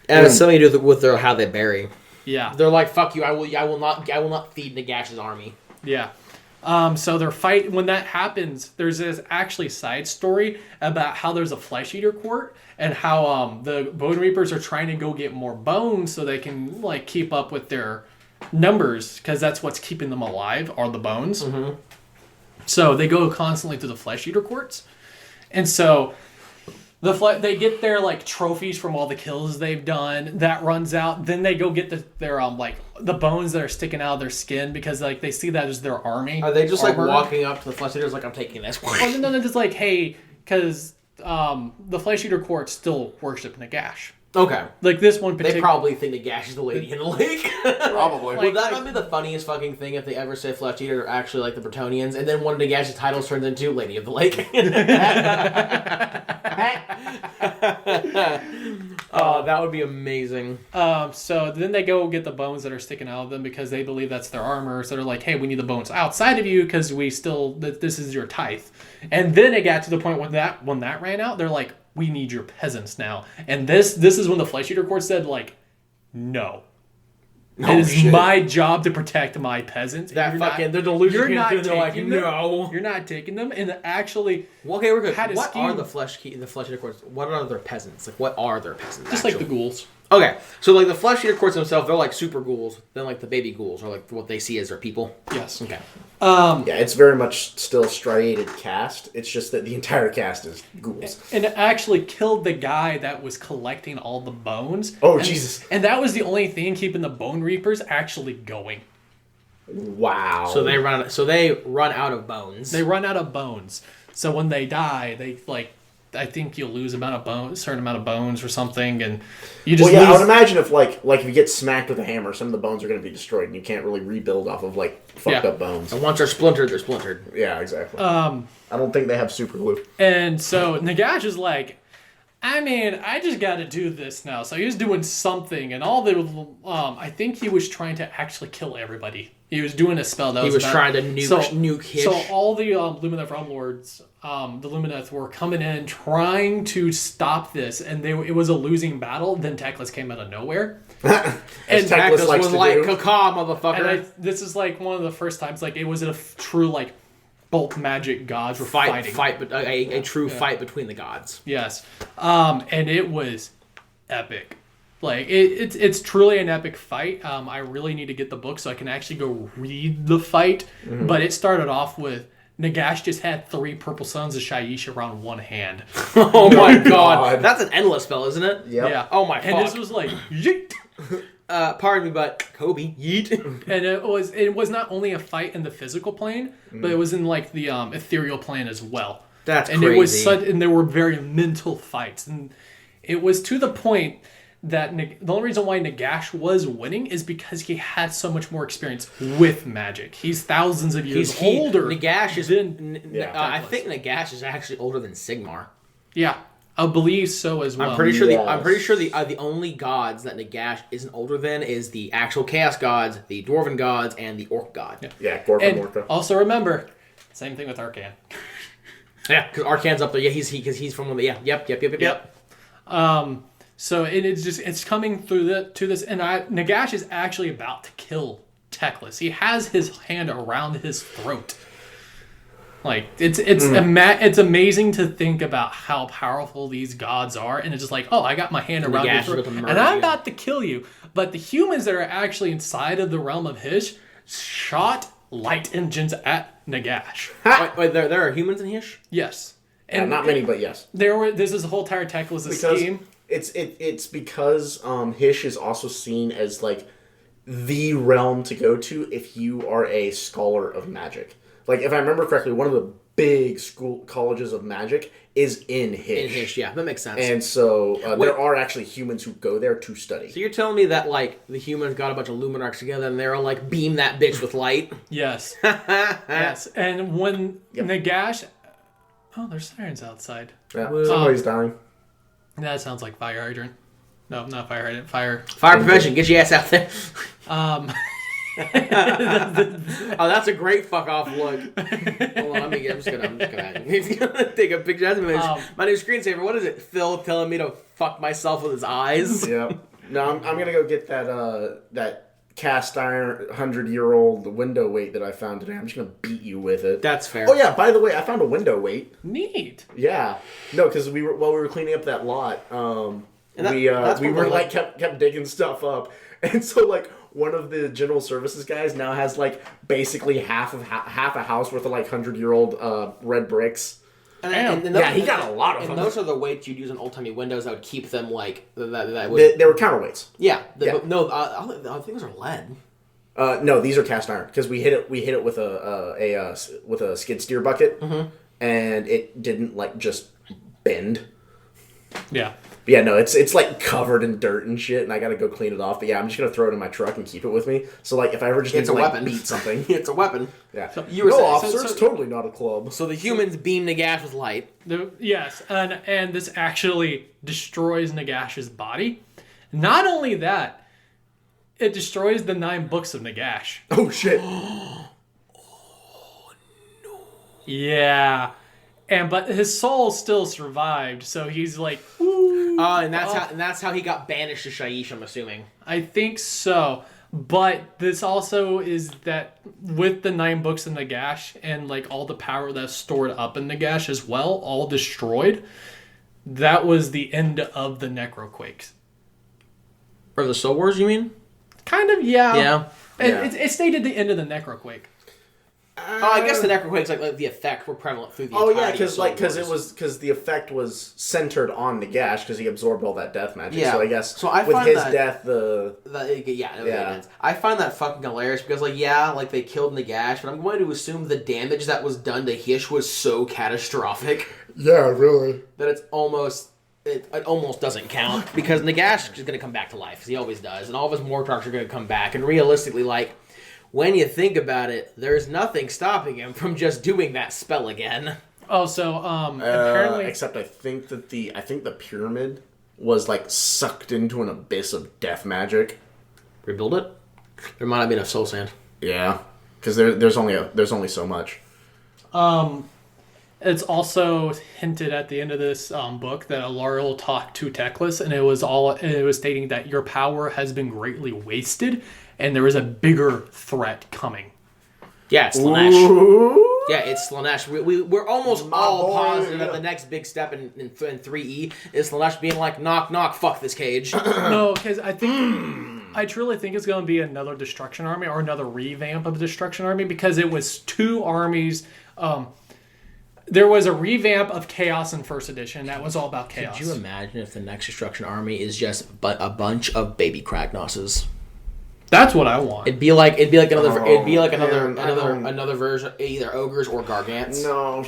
And it's something to do with how they bury. Yeah. They're like, fuck you, I will not feed Nagash's army. Yeah. So they're when that happens, there's this actually side story about how there's a flesh eater court and how the Bone Reapers are trying to go get more bones so they can like keep up with their numbers, because that's what's keeping them alive are the bones. So they go constantly to the flesh eater courts, and so they get their like trophies from all the kills they've done. That runs out. Then they go get their like the bones that are sticking out of their skin, because like they see that as their army. Are they just armor. Like walking up to the flesh eaters like, I'm taking this? Well, no, they're just like, hey, because the flesh eater court still worship Nagash. Okay. Like this one particular... They probably think Nagash is the lady in the lake. Probably. Well, that might be the funniest fucking thing if they ever say Flesh Eater are actually like the Bretonians, and then one of Nagash's titles turns into Lady of the Lake. Oh, that would be amazing. So then they go get the bones that are sticking out of them because they believe that's their armor. So they're like, hey, we need the bones outside of you because this is your tithe. And then it got to the point when that ran out, they're like, we need your peasants now. And this is when the Flesh Eater Court said, like, no. It is my job to protect my peasants. They're delusional. They're like, no. You're not taking them. And actually... Well, okay, we're good. What are the Flesh Eater Courts? What are their peasants? Like, what are their peasants? Just like the ghouls. Okay, so like the Flesh Eater Courts themselves, they're like super ghouls. Then like the baby ghouls are like what they see as their people. Yes. Okay. Yeah, it's very much still striated cast. It's just that the entire cast is ghouls. And it actually killed the guy that was collecting all the bones. Oh, Jesus. And that was the only thing keeping the Bone Reapers actually going. Wow. So they run out of bones. They run out of bones. So when they die, I think you'll lose certain amount of bones or something, and you just Well, yeah, lose. I would imagine if like if you get smacked with a hammer, some of the bones are going to be destroyed, and you can't really rebuild off of like fucked up bones. And once they're splintered, they're splintered. Yeah, exactly. I don't think they have super glue. And so Nagash is like, I mean, I just got to do this now. So he was doing something, and all the I think he was trying to actually kill everybody. He was doing a spell that was trying to nuke Hish. So all the Lumineth Realm Lords, the Lumineth were coming in trying to stop this, and it was a losing battle. Then Teclis came out of nowhere. And Teclis was like, caca, motherfucker. And this is like one of the first times like it was a true like both magic gods were fighting. A true fight between the gods. Yes. And it was epic. Like it's truly an epic fight. I really need to get the book so I can actually go read the fight. Mm-hmm. But it started off with Nagash just had 3 purple suns of Shaiish around one hand. Oh my god. That's an endless spell, isn't it? Yep. Yeah. Oh my fuck. And this was like yeet. Pardon me, but Kobe, yeet. And it was not only a fight in the physical plane, but it was in like the ethereal plane as well. That's and crazy. It was and there were very mental fights, and it was to the point that the only reason why Nagash was winning is because he had so much more experience with magic. He's thousands of years older. Nagash is. I Teclis. think Nagash is actually older than Sigmar. Yeah, I believe so as well. I'm pretty sure the only gods that Nagash isn't older than is the actual Chaos gods, the Dwarven gods, and the Orc god. Yeah, Dwarven and Orca. Also remember, same thing with Arcan. Yeah, because Arcan's up there. Yeah, he's from one of the Yep. So it's coming through to this, and Nagash is actually about to kill Teclis. He has his hand around his throat. Like it's amazing to think about how powerful these gods are, and it's just like, oh, I got my hand around your throat, and I'm about to kill you. But the humans that are actually inside of the realm of Hish shot light engines at Nagash. Wait, there are humans in Hish? Yes, and not many, but yes. This is the whole entire Teclis scheme. It's because Hish is also seen as like the realm to go to if you are a scholar of magic. Like if I remember correctly, one of the big colleges of magic is in Hish. In Hish, yeah, that makes sense. And so there are actually humans who go there to study. So you're telling me that like the humans got a bunch of Luminarchs together and they're all like beam that bitch with light? Yes. Yes. And when Nagash, there's sirens outside. Yeah, somebody's dying. That sounds like fire hydrant. No, not fire hydrant. Fire prevention. Get your ass out there. That's a great fuck off look. Hold on, I'm just gonna take a picture. That's my new screensaver. What is it? Phil telling me to fuck myself with his eyes. Yeah. No, I'm gonna go get that cast iron 100-year-old window weight that I found today. I'm just gonna beat you with it. That's fair. Oh yeah, by the way, I found a window weight. Neat. Yeah. No, because while we were cleaning up that lot, we were like kept digging stuff up, and so like one of the general services guys now has like basically half a house worth of like 100-year-old red bricks. And he got a lot of them. And those are the weights you'd use on old timey windows that would keep them like that. They were counterweights. Yeah. But no, I think those are lead. No, these are cast iron because we hit it with a skid steer bucket, and it didn't like just bend. Yeah. But yeah, no, it's like covered in dirt and shit, and I gotta go clean it off. But yeah, I'm just gonna throw it in my truck and keep it with me. So like, if I ever just need to like beat something, it's a weapon. Yeah. So you were no, saying, officer, it's totally not a club. So the humans beam Nagash with light. Yes, and this actually destroys Nagash's body. Not only that, it destroys the 9 books of Nagash. Oh shit. Oh no. Yeah. But his soul still survived, so he's like, woo. And that's how he got banished to Shaiish, I'm assuming. I think so. But this also is that with the 9 books in Nagash and like all the power that's stored up in Nagash as well, all destroyed, that was the end of the Necroquakes. Or the Soul Wars, you mean? Kind of, yeah. Yeah. It stated the end of the Necroquake. I guess the Necroquakes, like the effect, were prevalent through the entirety. Oh yeah, because the effect was centered on Nagash because he absorbed all that death magic. Yeah. So I guess I with find his that, death, I find that fucking hilarious because they killed Nagash, but I'm going to assume the damage that was done to Hish was so catastrophic. Yeah, really. that it's almost it almost doesn't count because Nagash is going to come back to life, as he always does, and all of his Mortarks are going to come back. And realistically, like, when you think about it, there's nothing stopping him from just doing that spell again. Oh, so apparently, Except I think the pyramid was like sucked into an abyss of death magic. Rebuild it? There might not be enough soul sand. Yeah, because there's only so much. it's also hinted at the end of this book that Alariel talked to Teclis, and it was stating that your power has been greatly wasted, and there is a bigger threat coming. Yeah, it's Slanesh. Ooh. Yeah, it's Slanesh. We're almost all positive that the next big step in 3E is Slanesh being like, knock, knock, fuck this cage. No, because I truly think it's going to be another Destruction Army or another revamp of the Destruction Army, because it was two armies. There was a revamp of Chaos in First Edition that was all about chaos. Could you imagine if the next Destruction Army is just a bunch of baby Kragnosses? That's what I want. It'd be like another man, version, either ogres or gargants. No,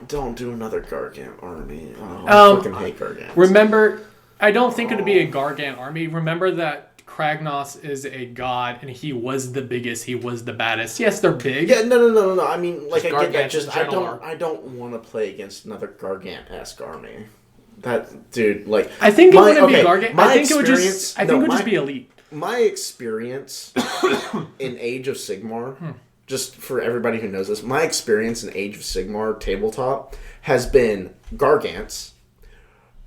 don't do another Gargant army. I fucking hate Gargants. Remember, I don't think it'd be a Gargant army. Remember that Kragnos is a god, and he was the biggest. He was the baddest. Yes, they're big. Yeah, no. I mean, like, I get that. Gargants Just in general I don't want to play against another Gargant-esque army. That dude, like, I think it wouldn't be Gargant. I think it would just be elite. My experience in Age of Sigmar, just for everybody who knows this, my experience in Age of Sigmar tabletop has been Gargants,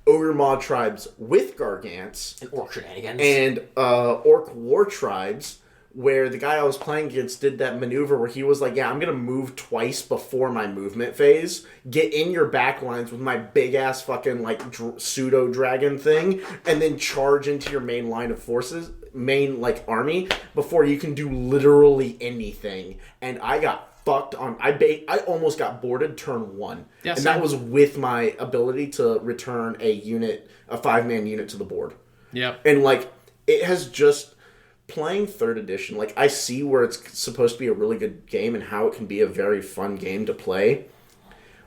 Ogre Maw tribes with Gargants, And orc shenanigans. and Orc War tribes, where the guy I was playing against did that maneuver where he was like, yeah, I'm going to move twice before my movement phase, get in your back lines with my big-ass fucking, like, pseudo-dragon thing, and then charge into your main line of forces, army, before you can do literally anything. And I got fucked on... I almost got boarded turn 1. Yes, and that was with my ability to return a 5-man unit to the board. Yep. And, like, it has just... Playing 3rd edition, like, I see where it's supposed to be a really good game and how it can be a very fun game to play.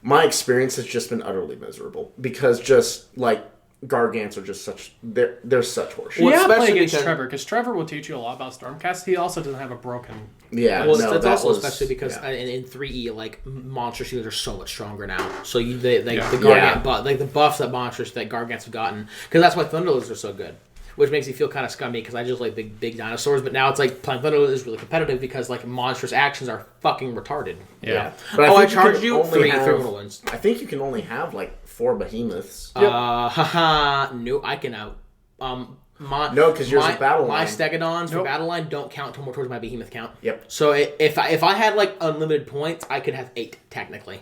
My experience has just been utterly miserable because just, like, Gargants are just such... They're such horseshit. You gotta play especially against because- Trevor, because Trevor will teach you a lot about Stormcast. He also doesn't have a broken... Yeah, Well, no, it's that also was, especially because yeah. in 3E, like, monster shields are so much stronger now. So the Gargant Yeah. like the buffs that Gargants have gotten, because that's why Thunderlords are so good. Which makes me feel kind of scummy because I just like big dinosaurs. But now it's like playing Thunderlord is really competitive because like monstrous actions are fucking retarded. Yeah. But I think charged can you only three have- little ones. I think you can only have, like, 4 behemoths. Haha, no, I can out. No, because yours is battle My line. Stegodons for Nope. battle line don't count towards my behemoth count. Yep. So if I had like unlimited points, I could have 8 technically.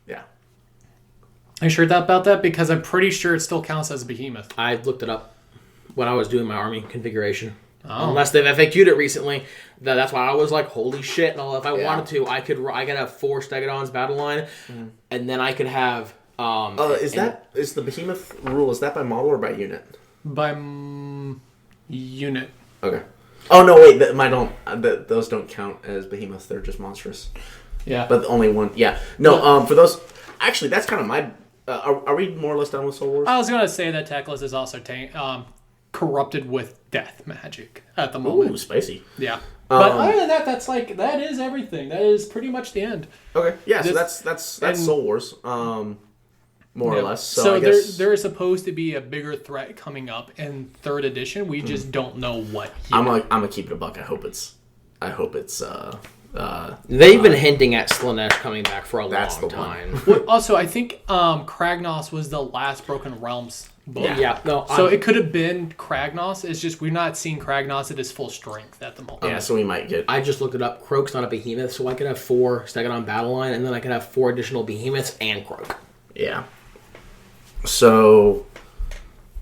Yeah. Are you sure about that? Because I'm pretty sure it still counts as a behemoth. I looked it up when I was doing my army configuration. Oh. Unless they've FAQ'd it recently, that's why I was like, "Holy shit!" And if I Yeah. wanted to, I could have 4 Stegodons battle line, and then I could have. Is the behemoth rule, is that by model or by unit? By unit. Okay. Oh, no, wait, those don't count as behemoths. They're just monstrous. Yeah. But only one, yeah. No, for those... Actually, that's kind of my... are we more or less done with Soul Wars? I was going to say that Teclis is also corrupted with death magic at the moment. Ooh, spicy. Yeah. But other than that, that is everything. That is pretty much the end. Okay, yeah, so This- that's and- Soul Wars, more or less. So, So I guess... there is supposed to be a bigger threat coming up in 3rd edition. We just don't know what yet. I'm gonna keep it a buck. I hope it's They've been hinting at Slanesh coming back for a That's long the one. time. Well, also, I think Kragnos was the last Broken Realms book. Yeah, no. So it could have been Kragnos. It's just we're not seeing Kragnos at his full strength at the moment. Yeah, so we might get... I just looked it up. Croak's not a behemoth, so I could have 4 Stegodon battle line, and then I could have 4 additional behemoths and Croak. Yeah. So,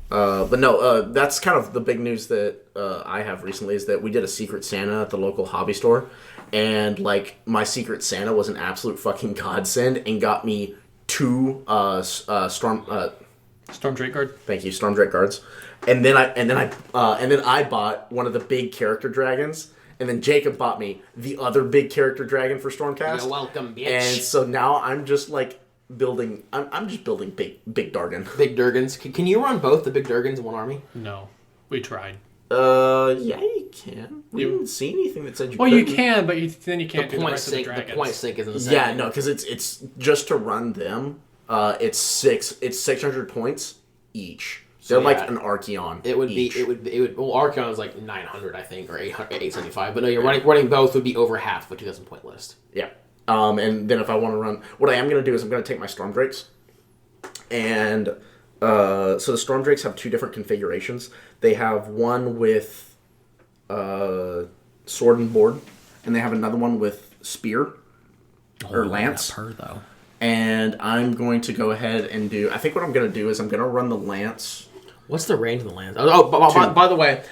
but no, that's kind of the big news that I have recently is that we did a Secret Santa at the local hobby store, and like my Secret Santa was an absolute fucking godsend and got me 2 Stormdrake Guard. thank you, Stormdrake guards, and then I bought one of the big character dragons. And then Jacob bought me the other big character dragon for Stormcast. You're welcome, bitch. And so now I'm just like building. I'm just building big Dargan. Big Durgans. Can you run both the big Durgans in one army? No, we tried. Yeah, you can. We didn't see anything that said you. Well, couldn't. you can, but then you can't do the point rest of the sync. The dragons. point sync isn't the same. Yeah, no, because it's just to run them. It's 600 points each. They're like an Archeon. It would each. be. Well, Archeon is like 900, I think, or 875. But no, you're running both would be over half of a 2,000 point list. Yeah. And then if I want to run, what I am going to do is I'm going to take my Storm Drakes, and so the Storm Drakes have two different configurations. They have one with sword and board, and they have another one with spear or lance. Though. And I'm going to go ahead and do. I think what I'm going to do is I'm going to run the lance. What's the range of the lance? By the way,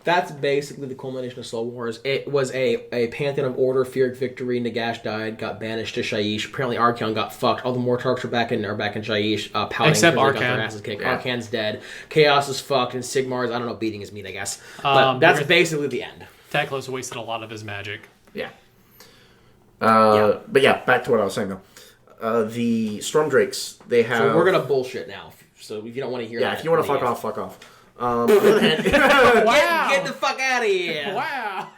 that's basically the culmination of Soul Wars. It was a Pantheon of Order, feared victory. Nagash died, got banished to Shyish. Apparently, Archeon got fucked. All the Mortarks are back in Shyish, pouting Except because they got Arcan. their asses kicked. Yeah. Arcan's dead. Chaos is fucked, and Sigmar's, I don't know, beating his meat, I guess. But that's basically the end. Taclos wasted a lot of his magic. Yeah. But yeah, back to what I was saying though. The Storm Drakes, they have. So we're gonna bullshit now. So if you don't want to hear that. Yeah, if you want to fuck off, fuck off. Wow! Get the fuck out of here! Wow!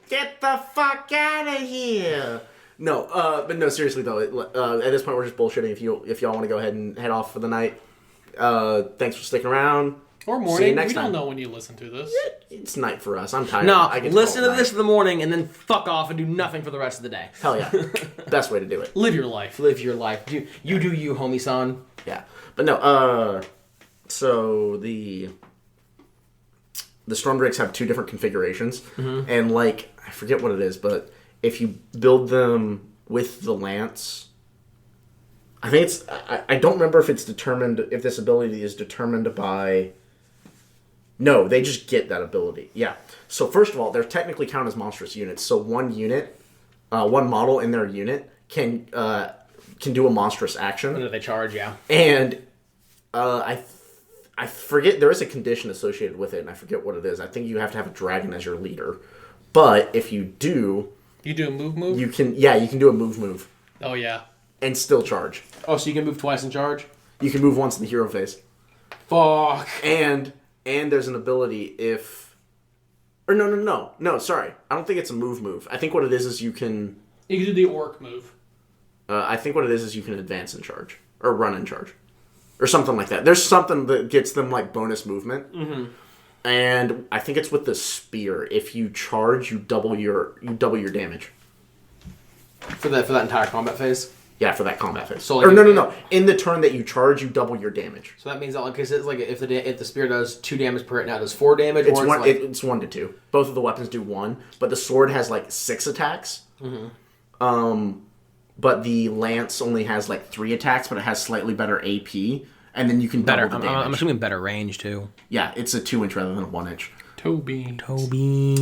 Get the fuck out of here! No, but no, seriously though. At this point, we're just bullshitting. If y'all want to go ahead and head off for the night, thanks for sticking around. Or See morning. you next We time. don't know when you listen to this. It's night for us. I'm tired. No, I get listen call to it this night. in the morning and then fuck off and do nothing for the rest of the day. Hell yeah, best way to do it. Live your life. Live your life. You do you, homie son. Yeah, but no. So the Storm Drakes have two different configurations, and like I forget what it is, but if you build them with the lance, I think it's I don't remember if it's determined if this ability is determined by. No, they just get that ability. Yeah. So first of all, they're technically counted as monstrous units. So one unit, one model in their unit can do a monstrous action. When do they charge? Yeah. And I forget, there is a condition associated with it, and I forget what it is. I think you have to have a dragon as your leader. But if you do... You do a move? You can do a move. Oh, yeah. And still charge. Oh, so you can move twice and charge? You can move once in the hero phase. Fuck. And there's an ability if... Or no, sorry. I don't think it's a move. I think what it is you can... You can do the orc move. I think what it is you can advance and charge. Or run and charge. Or something like that. There's something that gets them like bonus movement. Mm-hmm. And I think it's with the spear. If you charge, you double your damage. For that entire combat phase? Yeah, for that combat phase. So, like, or no. In the turn that you charge, you double your damage. So that means that, like, it's like if the spear does 2 damage per hit, now it does 4 damage. It's or one. like... It's 1 to 2. Both of the weapons do 1, but the sword has like 6 attacks. Mm-hmm. But the lance only has like 3 attacks, but it has slightly better AP, and then you can double the damage. I'm assuming better range too. Yeah, it's a 2-inch rather than a 1-inch. Toby.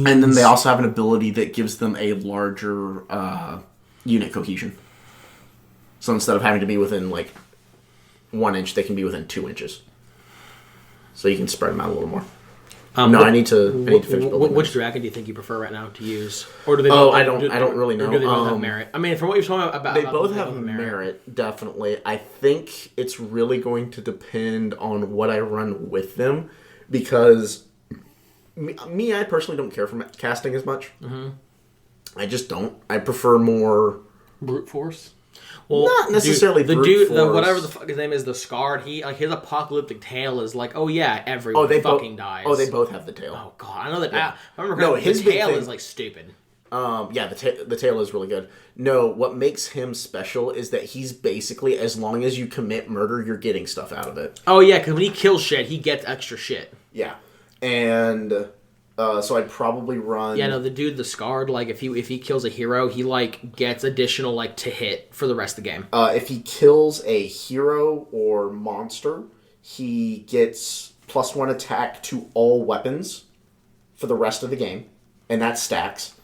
And then they also have an ability that gives them a larger unit cohesion. So instead of having to be within like 1 inch, they can be within 2 inches. So you can spread them out a little more. I need to finish building. Which dragon do you think you prefer right now to use? Or do they? I don't really know. Or do they both have merit? I mean, from what you're talking about, they both have merit, definitely. I think it's really going to depend on what I run with them, because I personally don't care for casting as much. Mm-hmm. I just don't. I prefer more Brute force. Well, not necessarily the brute dude, force. whatever the fuck his name is, the Scarred. He like his apocalyptic tail is like, oh yeah, everyone fucking dies. Oh, they both have the tail. Oh god, I know that. Yeah. I remember his tail is like stupid. Yeah, the tail is really good. No, what makes him special is that he's basically, as long as you commit murder, you're getting stuff out of it. Oh yeah, because when he kills shit, he gets extra shit. Yeah, and so I'd probably run. Yeah, no, the dude, the Scarred, like if he kills a hero, he like gets additional like to hit for the rest of the game. If he kills a hero or monster, he gets +1 attack to all weapons for the rest of the game, and that stacks.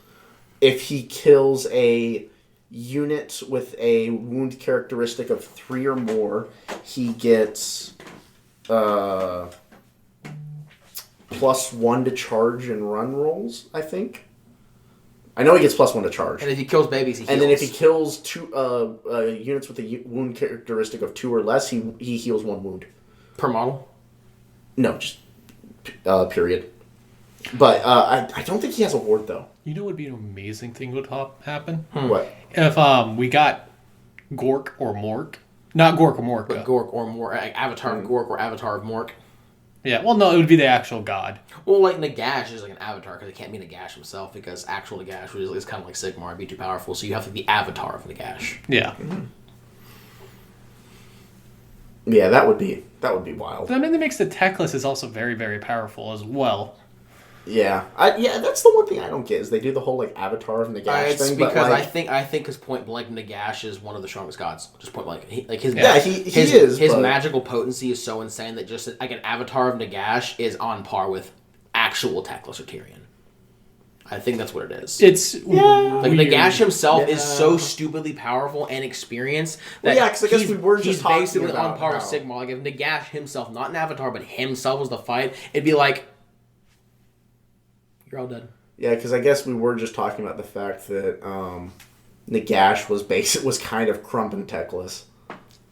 If he kills a unit with a wound characteristic of 3 or more, he gets +1 to charge and run rolls, I think. I know he gets +1 to charge. And if he kills babies, he heals. And then if he kills 2 units with a wound characteristic of 2 or less, he heals 1 wound. Per model? No, just period. But I don't think he has a ward, though. You know what would be an amazing thing would happen? What? If we got Gork or Mork. Not Gork or Mork. But Gork or Mork. Avatar of Gork or Avatar of Mork. Yeah, well, no, it would be the actual god. Well, like, Nagash is like an avatar, because it can't be Nagash himself, because actual Nagash is kind of like Sigmar, it'd be too powerful, so you have to be the avatar of Nagash. Yeah. Yeah, that would be wild. I mean, that makes the Teclis is also very, very powerful as well. Yeah, that's the one thing I don't get is they do the whole like Avatar of Nagash It's thing. because but, like, I think his point blank Nagash is one of the strongest gods. Just point blank. He is. His magical potency is so insane that just like an Avatar of Nagash is on par with actual Teclis or Tyrion. I think that's what it is. It's like Nagash himself is so stupidly powerful and experienced that because I guess we were just he's talking basically about on par with how- Sigmar. Like if Nagash himself, not an Avatar, but himself was the fight, it'd be like you're all dead. Yeah, because I guess we were just talking about the fact that Nagash was kind of Krump and Teclis.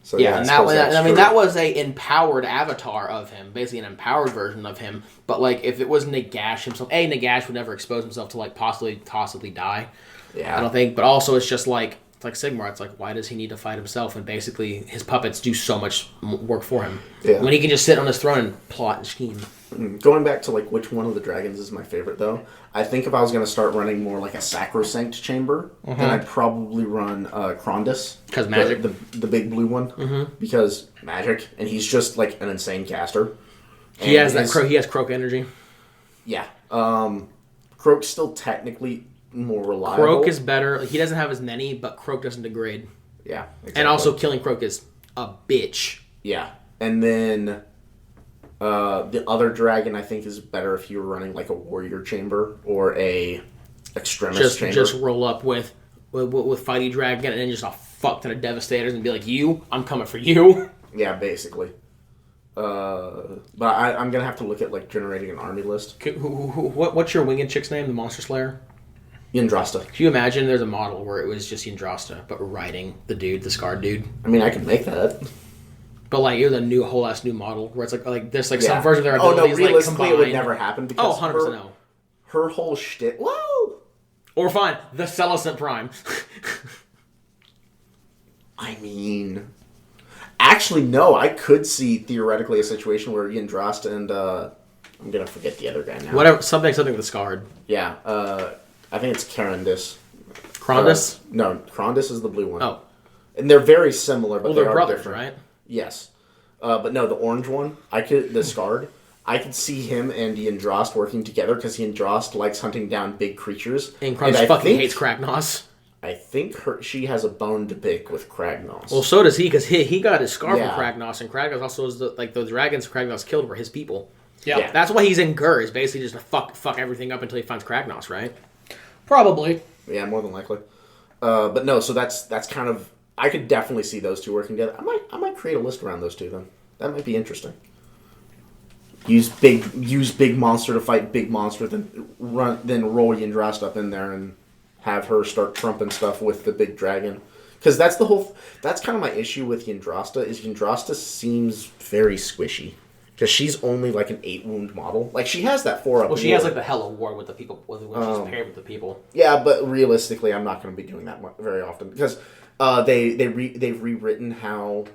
So Yeah, and that was, true. that was a empowered avatar of him, basically an empowered version of him. But like, if it was Nagash himself, Nagash would never expose himself to like possibly die. Yeah, I don't think. But also, it's just like Sigmar. It's like, why does he need to fight himself? And basically, his puppets do so much work for him. Yeah. When he can just sit on his throne and plot and scheme. Going back to like which one of the dragons is my favorite though, I think if I was going to start running more like a sacrosanct chamber, then I'd probably run Krondus. Because magic. The big blue one. Because magic, and he's just like an insane caster. He has he has Croak energy. Yeah. Croak's still technically more reliable. Croak is better. He doesn't have as many, but Croak doesn't degrade. Yeah. Exactly. And also, killing Croak is a bitch. Yeah. And then the other dragon I think is better if you were running like a warrior chamber or a extremis chamber. Just roll up with Fighty Dragon and then just a fuck ton of Devastators and be like, I'm coming for you. Yeah, basically. But I'm gonna have to look at like generating an army list. What's your winged chick's name? The Monster Slayer? Yndrasta. Can you imagine there's a model where it was just Yndrasta, but we're riding the scarred dude? I mean, I can make that. But like, it was a whole ass new model where it's like there's like some version of their abilities. No, realistically, like, it would never happen because 100% no. Her whole shtick. Whoa. Or fine, the Celestant Prime. I mean, actually, no. I could see theoretically a situation where Yndrasta and I'm gonna forget the other guy now. Whatever, something with the scarred. Yeah, I think it's Karandus. Krondus? No, Krondus is the blue one. Oh. And they're very similar, but they're are brothers, different. right? Yes. But no, the orange one, the scarred, I could see him and Yndrasta working together because Yndrasta likes hunting down big creatures. And Krondus fucking hates Kragnos. I think she has a bone to pick with Kragnos. Well, so does he, because he got his scar Yeah. from Kragnos, and Kragnos also is the dragons Kragnos killed were his people. Yeah. That's why he's in Gur, is basically just to fuck everything up until he finds Kragnos, right? Probably. Yeah, more than likely. But no, so that's kind of, I could definitely see those two working together. I might create a list around those two then. That might be interesting. Use big monster to fight big monster, then roll Yndrasta up in there and have her start trumping stuff with the big dragon. Because that's kind of my issue with Yndrasta, is Yndrasta seems very squishy. Because she's only like an 8 wound model. Like she has that 4 up. Well, she has like the Hell Award with the people, when she's paired with the people. Yeah, but realistically, I'm not going to be doing that very often because they've rewritten how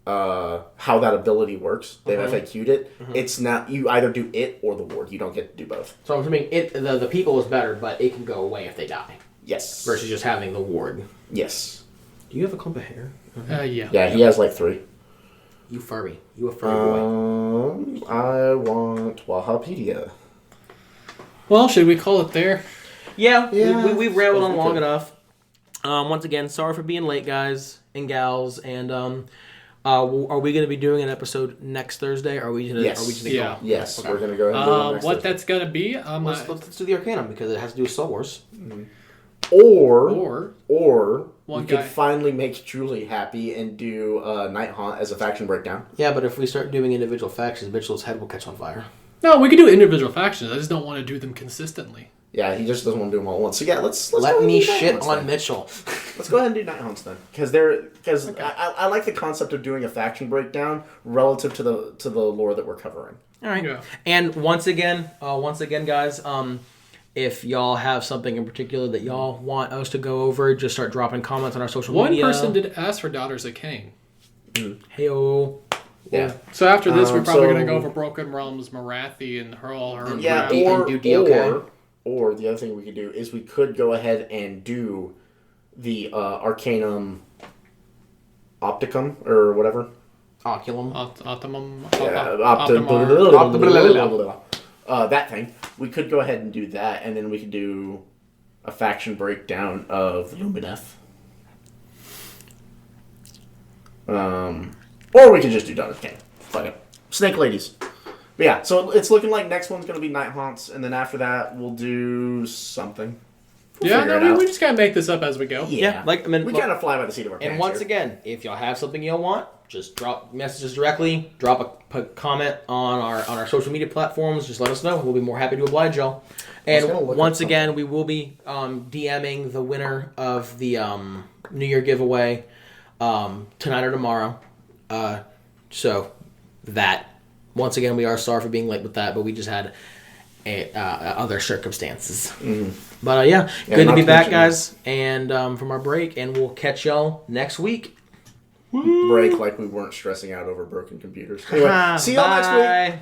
that ability works. They've FAQ'd it. It's not, you either do it or the ward. You don't get to do both. So I'm assuming the people is better, but it can go away if they die. Yes. Versus just having the ward. Yes. Do you have a clump of hair? Yeah. Yeah, he has like 3. You furry. You a furry boy. I want Wahapedia. Well, should we call it there? Yeah, Yeah, we've rambled on we long could. enough. Once again, sorry for being late, guys and gals. And are we going to be doing an episode next Thursday? Or are we going to? Yes. Yeah. Yes, Okay. we're going to go ahead and do it next What Thursday. that's gonna be? Let's do the Arcanum because it has to do with Star Wars. Or One we could guy. finally make Julie happy and do Night Haunt as a faction breakdown. Yeah, but if we start doing individual factions, Mitchell's head will catch on fire. No, we can do individual factions. I just don't want to do them consistently. Yeah, he just doesn't want to do them all at once. So yeah, let's go Let ahead me and do Night shit Haunts on then. Mitchell. Let's go ahead and do Night Haunts then, because I like the concept of doing a faction breakdown relative to the lore that we're covering. All right. Yeah. And once again, guys, if y'all have something in particular that y'all want us to go over, just start dropping comments on our social media. One person did ask for Daughters of Cain. Heyo. Yeah. So after this, we're probably so- going to go over Broken Realms, Marathi, and all her. Yeah, And or, do DOK. or the other thing we could do is we could go ahead and do the Arcanum Opticum or whatever. Oculum. Optimum. Yeah, Optimar. that thing. We could go ahead and do that, and then we could do a faction breakdown of Lumineth. Or we could just do Daughters of Cain. Fuck it. Snake Ladies. But yeah, so it's looking like next one's going to be Night Haunts, and then after that, we'll do something. We'll figure it out. We just got to make this up as we go. Yeah, like I mean, we kind of fly by the seat of our pants. And once here. again, if y'all have something y'all want, just drop messages directly. Drop a comment on our social media platforms. Just let us know. We'll be more happy to oblige y'all. And once again, we will be DMing the winner of the New Year giveaway tonight or tomorrow. So that once again, we are sorry for being late with that, but we just had other circumstances. Mm-hmm. But yeah, good to be back, mention guys, and from our break, and we'll catch y'all next week. break like we weren't stressing out over broken computers. Anyway, see y'all next week. Bye.